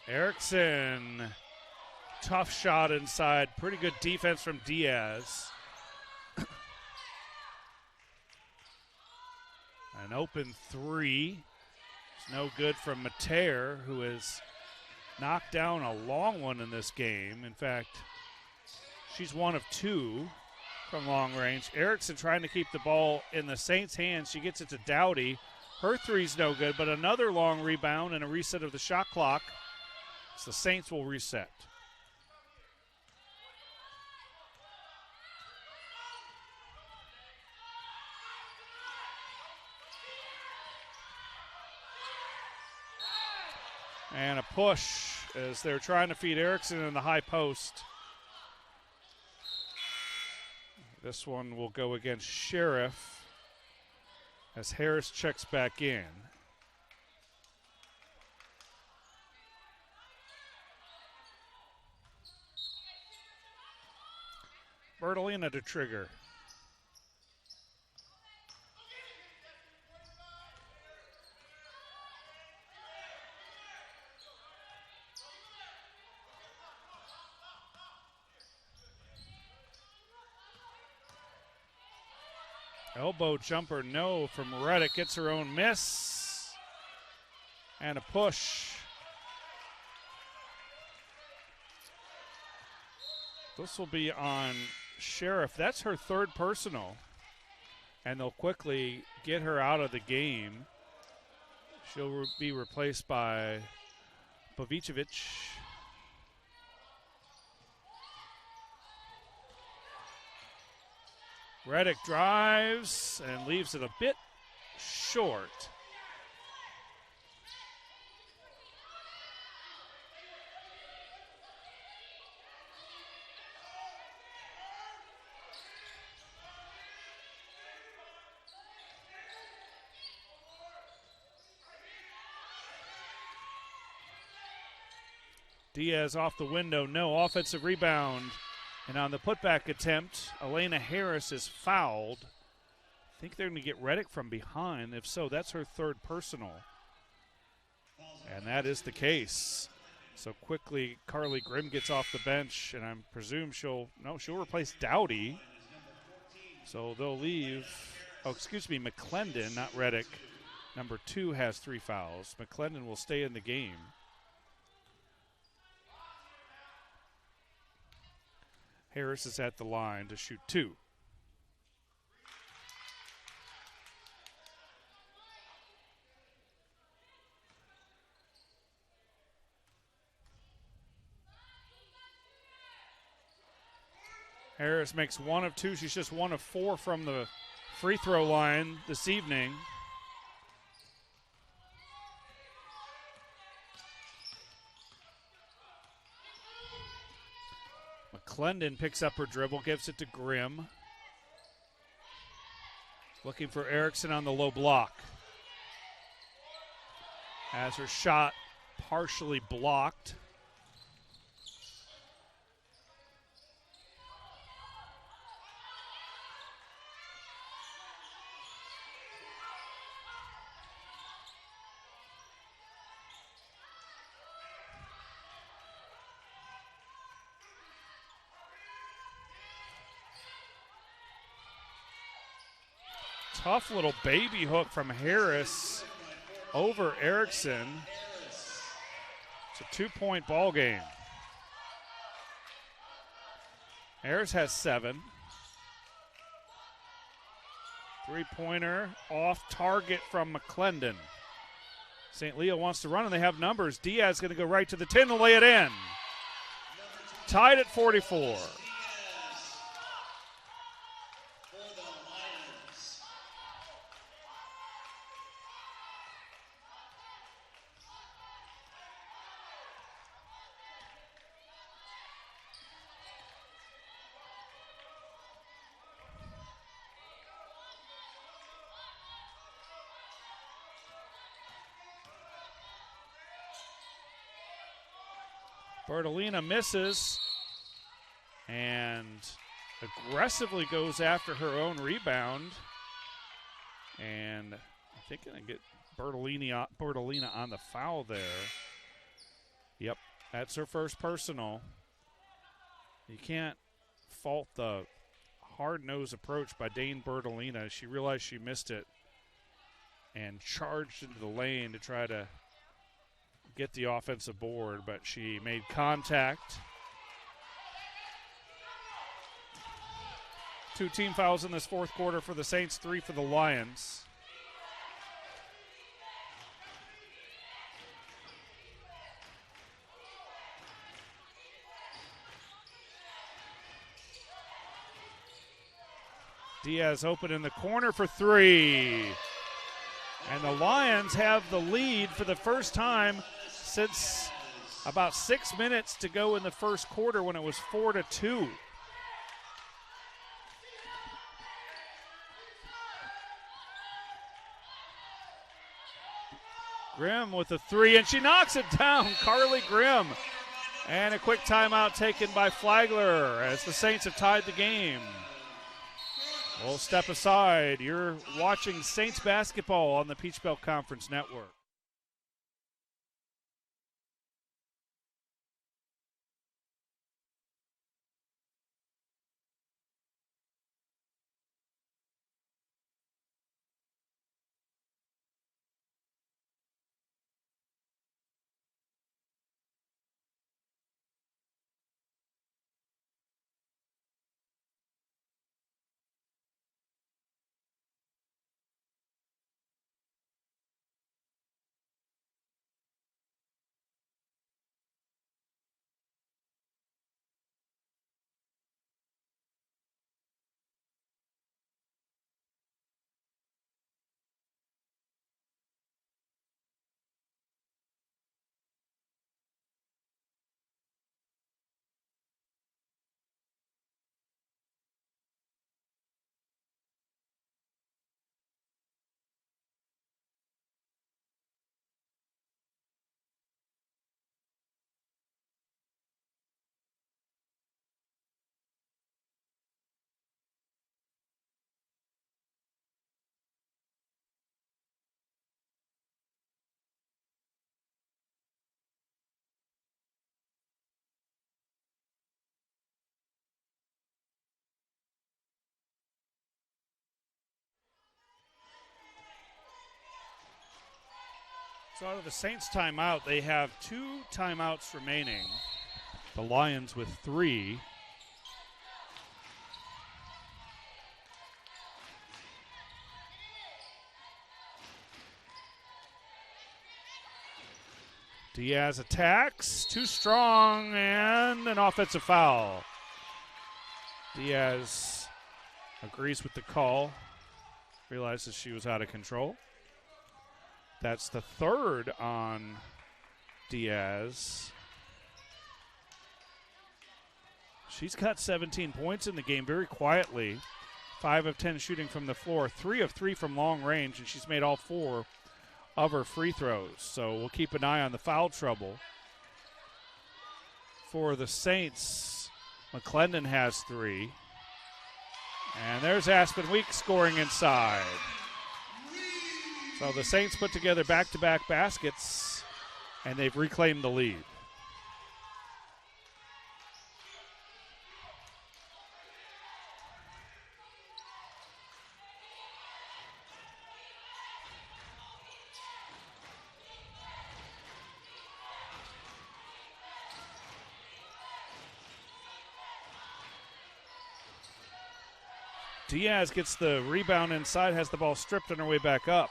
Erickson, tough shot inside. Pretty good defense from Diaz. An open three. It's no good from Mater, who has knocked down a long one in this game. In fact, she's 1 of 2 from long range. Erickson trying to keep the ball in the Saints' hands. She gets it to Dowdy. Her three's no good, but another long rebound and a reset of the shot clock. So the Saints will reset. And a push as they're trying to feed Erickson in the high post. This one will go against Sheriff as Harris checks back in. Bertolina to trigger. Elbow jumper, no, from Reddick. Gets her own miss. And a push. This will be on Sheriff. That's her third personal. And they'll quickly get her out of the game. She'll be replaced by Pavicevic. Reddick drives and leaves it a bit short. Diaz off the window, no offensive rebound. And on the putback attempt, Elena Harris is fouled. I think they're going to get Reddick from behind. If so, that's her third personal. And that is the case. So quickly, Carly Grimm gets off the bench, and I presume she'll replace Dowdy. So they'll leave, McClendon, not Reddick. Number 2 has 3 fouls. McClendon will stay in the game. Harris is at the line to shoot 2. Harris makes 1 of 2. She's just 1 of 4 from the free throw line this evening. McClendon picks up her dribble, gives it to Grimm. Looking for Erickson on the low block. Has her shot partially blocked. Tough little baby hook from Harris over Erickson. It's a 2-point ball game. Harris has 7. Three-pointer off target from McClendon. St. Leo wants to run, and they have numbers. Diaz going to go right to the 10 and lay it in. Tied at 44. Bertolina misses and aggressively goes after her own rebound. And I think going to get Bertolina on the foul there. Yep, that's her first personal. You can't fault the hard-nosed approach by Dane Bertolina. She realized she missed it and charged into the lane to try to get the offensive board, but she made contact. 2 team fouls in this fourth quarter for the Saints, 3 for the Lions. Diaz open in the corner for 3. And the Lions have the lead for the first time since about 6 minutes to go in the first quarter when it was 4-2. Grimm with a 3, and she knocks it down. Carly Grimm. And a quick timeout taken by Flagler as the Saints have tied the game. We'll step aside. You're watching Saints basketball on the Peach Belt Conference Network. So out of the Saints timeout, they have 2 timeouts remaining. The Lions with 3. Diaz attacks, too strong, and an offensive foul. Diaz agrees with the call, realizes she was out of control. That's the third on Diaz. She's got 17 points in the game very quietly. 5 of 10 shooting from the floor, 3 of 3 from long range, and she's made all 4 of her free throws. So we'll keep an eye on the foul trouble. For the Saints, McClendon has 3. And there's Aspen Weeks scoring inside. So the Saints put together back-to-back baskets, and they've reclaimed the lead. Diaz gets the rebound inside, has the ball stripped on her way back up.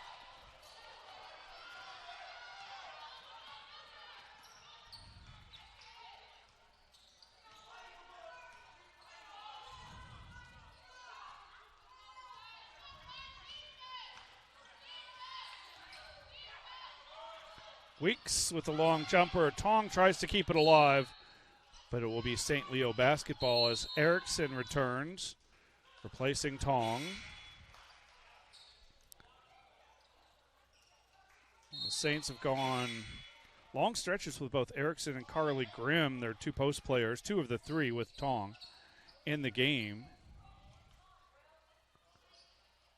Weeks with a long jumper. Tong tries to keep it alive, but it will be St. Leo basketball as Erickson returns, replacing Tong. The Saints have gone long stretches with both Erickson and Carly Grimm. They're 2 post players, 2 of the 3 with Tong in the game.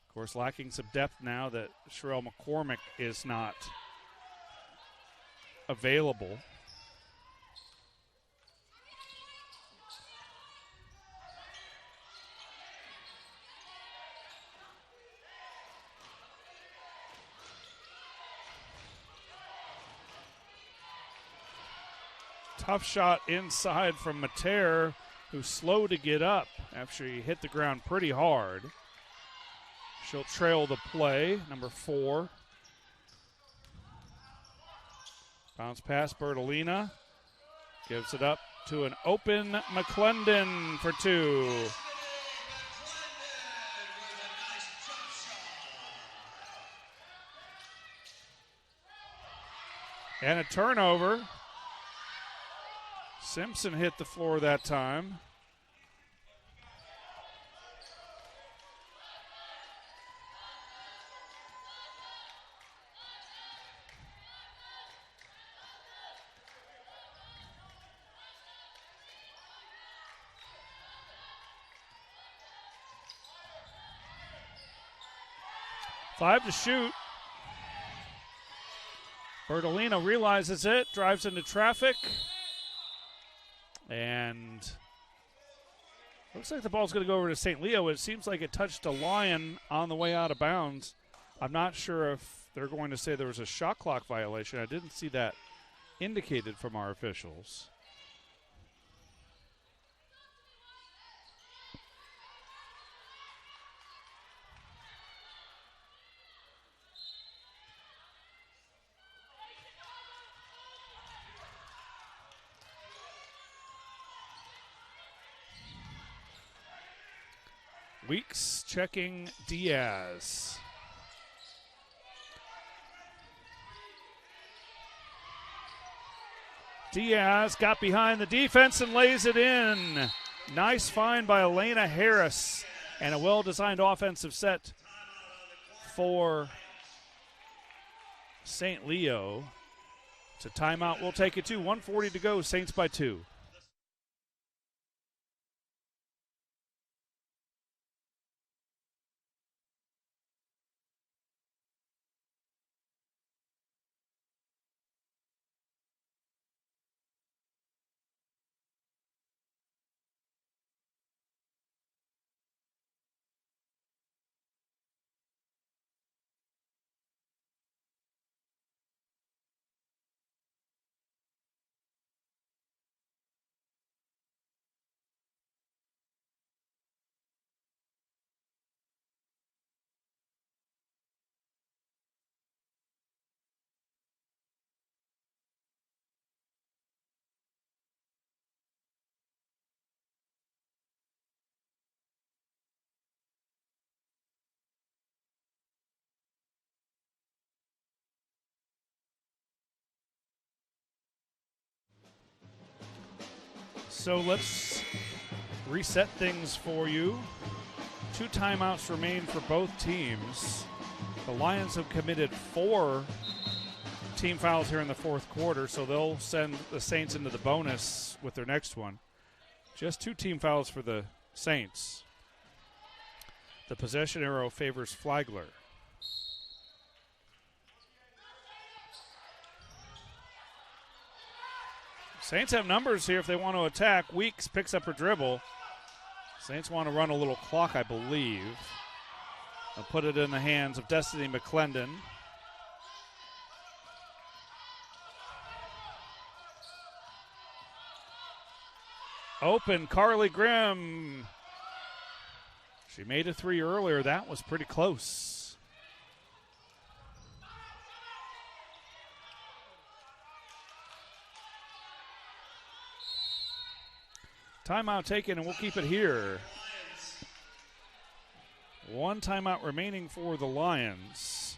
Of course, lacking some depth now that Sherelle McCormick is not available. Tough shot inside from Mater, who's slow to get up after he hit the ground pretty hard. She'll trail the play, number 4. Bounce pass, Bertolina. Gives it up to an open McClendon for 2. And a turnover. Simpson hit the floor that time. Five to shoot. Bertolino realizes it, drives into traffic, and looks like the ball's going to go over to St. Leo. It seems like it touched a Lion on the way out of bounds. I'm not sure if they're going to say there was a shot clock violation. I didn't see that indicated from our officials. Weeks checking Diaz. Diaz got behind the defense and lays it in. Nice find by Elena Harris and a well-designed offensive set for St. Leo. It's a timeout. We'll take it to 1:40 to go. Saints by 2. So let's reset things for you. 2 timeouts remain for both teams. The Lions have committed 4 team fouls here in the fourth quarter, so they'll send the Saints into the bonus with their next one. Just 2 team fouls for the Saints. The possession arrow favors Flagler. Saints have numbers here if they want to attack. Weeks picks up her dribble. Saints want to run a little clock, I believe. They'll put it in the hands of Destiny McClendon. Open, Carly Grimm. She made a 3 earlier. That was pretty close. Timeout taken, and we'll keep it here. 1 timeout remaining for the Lions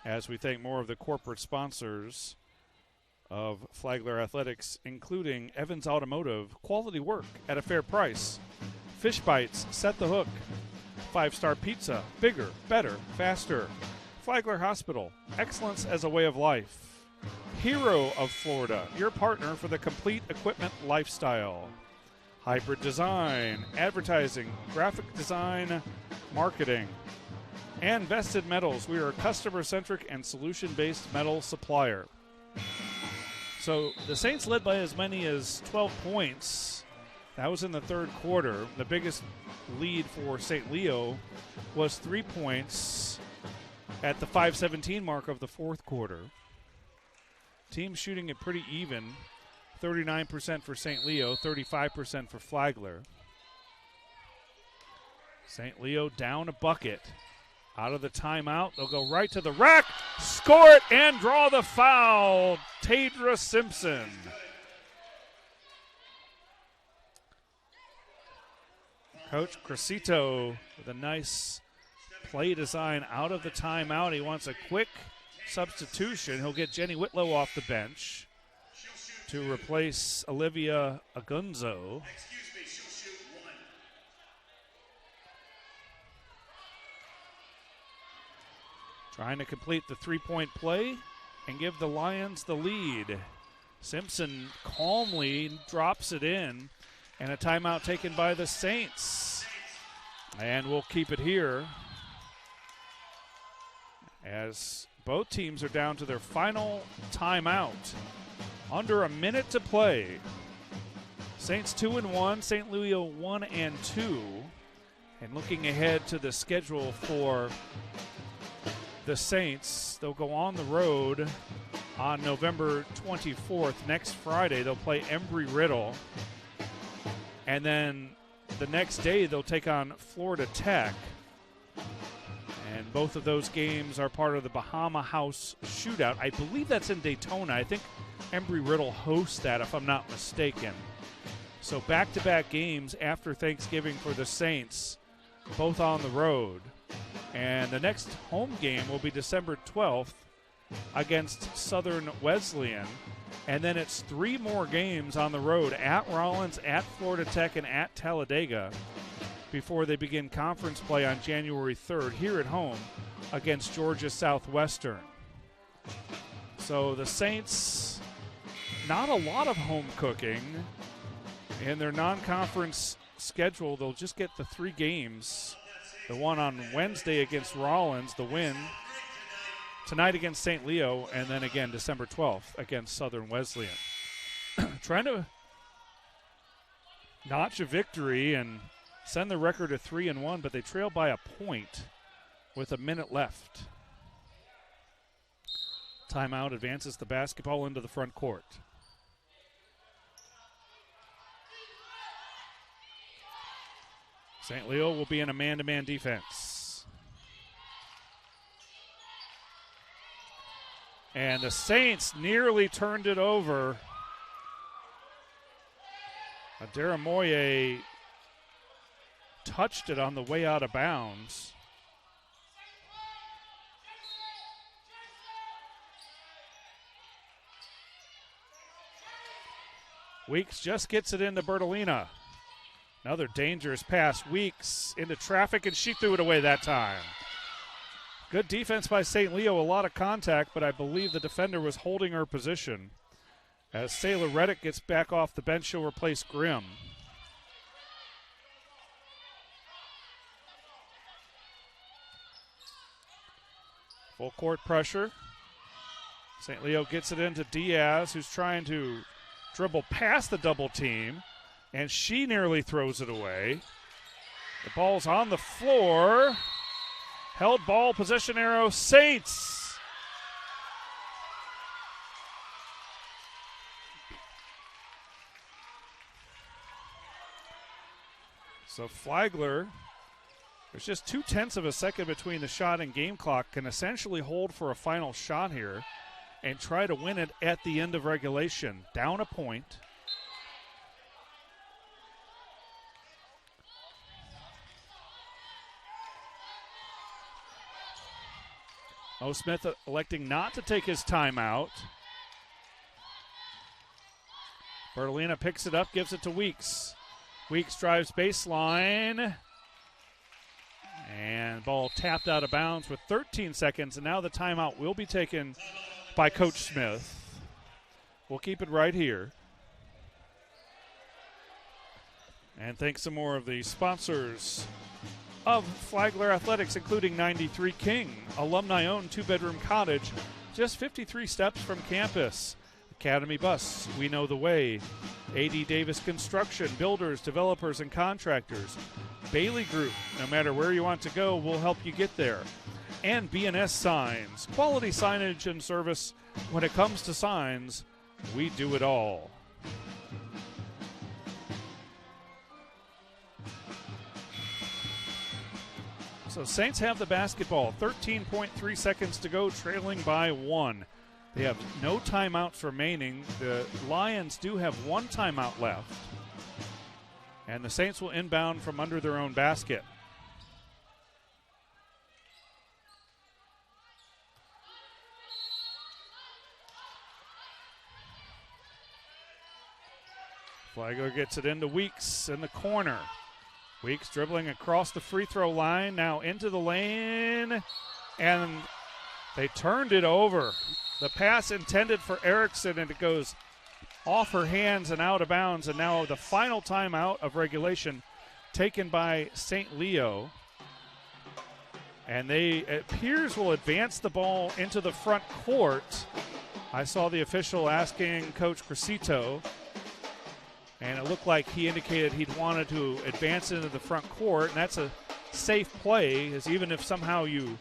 as we thank more of the corporate sponsors of Flagler Athletics, including Evans Automotive, quality work at a fair price. Fish Bites, Set the Hook. 5-Star Pizza, bigger, better, faster. Flagler Hospital, excellence as a way of life. Hero of Florida, your partner for the complete equipment lifestyle. Hybrid Design, advertising, graphic design, marketing. And Vested Metals, we are a customer-centric and solution-based metal supplier. So the Saints led by as many as 12 points. That was in the third quarter. The biggest lead for St. Leo was 3 points at the 5:17 mark of the fourth quarter. Team shooting it pretty even. 39% for St. Leo, 35% for Flagler. St. Leo down a bucket. Out of the timeout, they'll go right to the rack, score it, and draw the foul. Tadra Simpson. Coach Crescito with a nice play design out of the timeout. He wants a quick substitution. He'll get Jenny Whitlow off the bench to replace Olivia Agunzo. Trying to complete the 3-point play and give the Lions the lead. Simpson calmly drops it in, and a timeout taken by the Saints. And we'll keep it here as both teams are down to their final timeout. Under a minute to play. Saints 2-1, St. Leo 1-2. And looking ahead to the schedule for the Saints, they'll go on the road on November 24th. Next Friday, they'll play Embry-Riddle. And then the next day, they'll take on Florida Tech. And both of those games are part of the Bahama House Shootout. I believe that's in Daytona. I think Embry-Riddle hosts that, if I'm not mistaken. So back-to-back games after Thanksgiving for the Saints, both on the road. And the next home game will be December 12th against Southern Wesleyan. And then it's 3 more games on the road at Rollins, at Florida Tech, and at Talladega before they begin conference play on January 3rd here at home against Georgia Southwestern. So the Saints, not a lot of home cooking in their non-conference schedule. They'll just get the 3 games. The one on Wednesday against Rollins, the win. Tonight against St. Leo, and then again December 12th against Southern Wesleyan. Trying to notch a victory and send the record to 3-1, but they trail by a point with a minute left. Timeout advances the basketball into the front court. St. Leo will be in a man-to-man defense. And the Saints nearly turned it over. Adara Moye touched it on the way out of bounds. Weeks just gets it into Bertolina. Another dangerous pass. Weeks into traffic, and she threw it away that time. Good defense by St. Leo, a lot of contact, but I believe the defender was holding her position. As Sailor Reddick gets back off the bench, she'll replace Grimm. Full court pressure. St. Leo gets it into Diaz, who's trying to dribble past the double team, and she nearly throws it away. The ball's on the floor. Held ball, possession arrow, Saints. So Flagler, there's just 0.2 of a second between the shot and game clock, can essentially hold for a final shot here and try to win it at the end of regulation. Down a point. O. Smith electing not to take his timeout. Bertolina picks it up, gives it to Weeks. Weeks drives baseline. And ball tapped out of bounds with 13 seconds. And now the timeout will be taken by Coach Smith. We'll keep it right here. And thanks some more of the sponsors of Flagler Athletics, including 93 King, alumni-owned two-bedroom cottage, just 53 steps from campus. Academy Bus, we know the way. A.D. Davis Construction, builders, developers, and contractors. Bailey Group, no matter where you want to go, we'll help you get there. And B&S Signs, quality signage and service. When it comes to signs, we do it all. So Saints have the basketball. 13.3 seconds to go, trailing by 1. They have no timeouts remaining. The Lions do have 1 timeout left. And the Saints will inbound from under their own basket. Flagler gets it into Weeks in the corner. Weeks dribbling across the free throw line, now into the lane, and they turned it over. The pass intended for Erickson, and it goes off her hands and out of bounds, and now the final timeout of regulation taken by St. Leo. And they, it appears, will advance the ball into the front court. I saw the official asking Coach Crescito, and it looked like he indicated he'd wanted to advance into the front court, and that's a safe play, as even if somehow you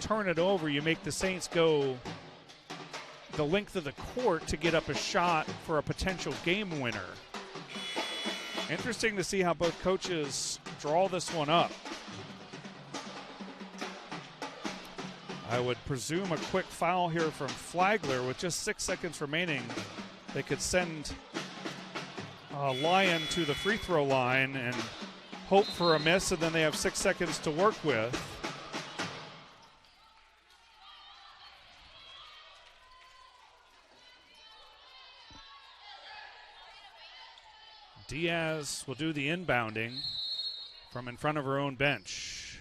turn it over, you make the Saints go the length of the court to get up a shot for a potential game winner. Interesting to see how both coaches draw this one up. I would presume a quick foul here from Flagler with just 6 seconds remaining. They could send Lyon to the free throw line and hope for a miss, and then they have 6 seconds to work with. Diaz will do the inbounding from in front of her own bench.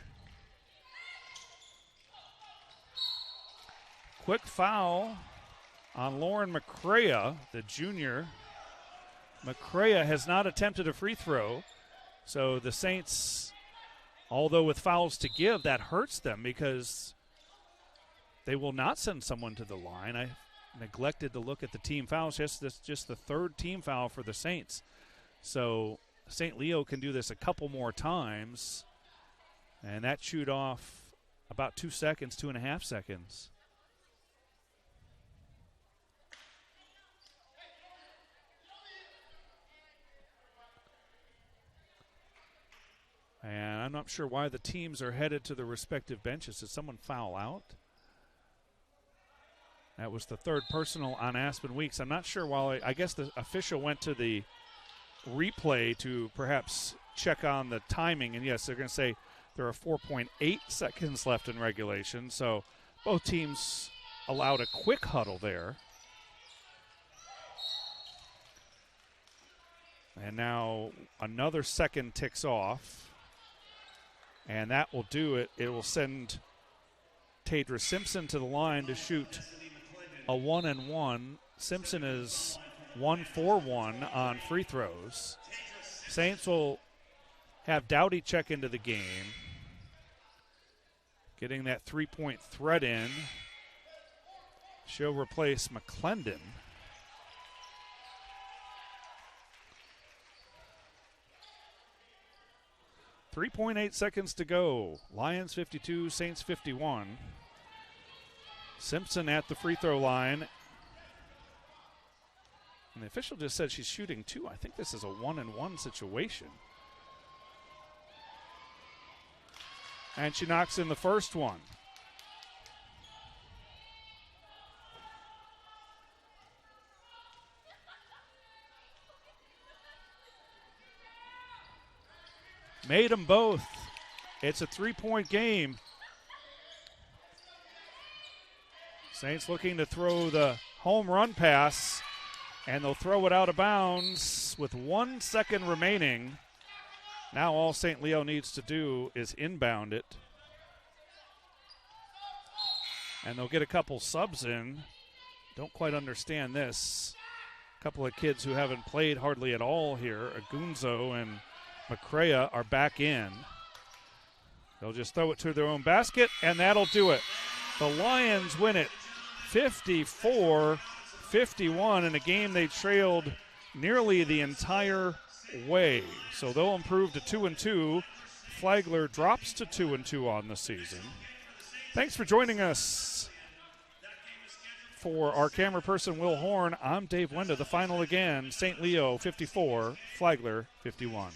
Quick foul on Lauren McCrea, the junior. McCrea has not attempted a free throw, so the Saints, although with fouls to give, that hurts them because they will not send someone to the line. I neglected to look at the team fouls. Just the third team foul for the Saints. So St. Leo can do this a couple more times, and that chewed off about 2 seconds, 2.5 seconds. And I'm not sure why the teams are headed to their respective benches. Did someone foul out? That was the third personal on Aspen Weeks. I'm not sure why. I guess the official went to the replay to perhaps check on the timing. And, yes, they're going to say there are 4.8 seconds left in regulation. So both teams allowed a quick huddle there. And now another second ticks off. And that will do it. It will send Tadra Simpson to the line to shoot a 1-and-1. Simpson is 1 for 1 on free throws. Saints will have Dowdy check into the game, getting that three-point threat in. She'll replace McClendon. .8 seconds to go. Lions 52, Saints 51. Simpson at the free throw line. And the official just said she's shooting 2. I think this is a 1-and-1 situation. And she knocks in the first one. Made them both. It's a 3-point game. Saints looking to throw the home run pass, and they'll throw it out of bounds with 1 second remaining. Now all St. Leo needs to do is inbound it. And they'll get a couple subs in. Don't quite understand this. A couple of kids who haven't played hardly at all here, Agunzo and McCrea, are back in. They'll just throw it to their own basket, and that'll do it. The Lions win it 54-51 in a game they trailed nearly the entire way. So they'll improve to 2-2. Flagler drops to 2-2 on the season. Thanks for joining us. For our camera person, Will Horn, I'm Dave Wenda. The final again, St. Leo 54, Flagler 51.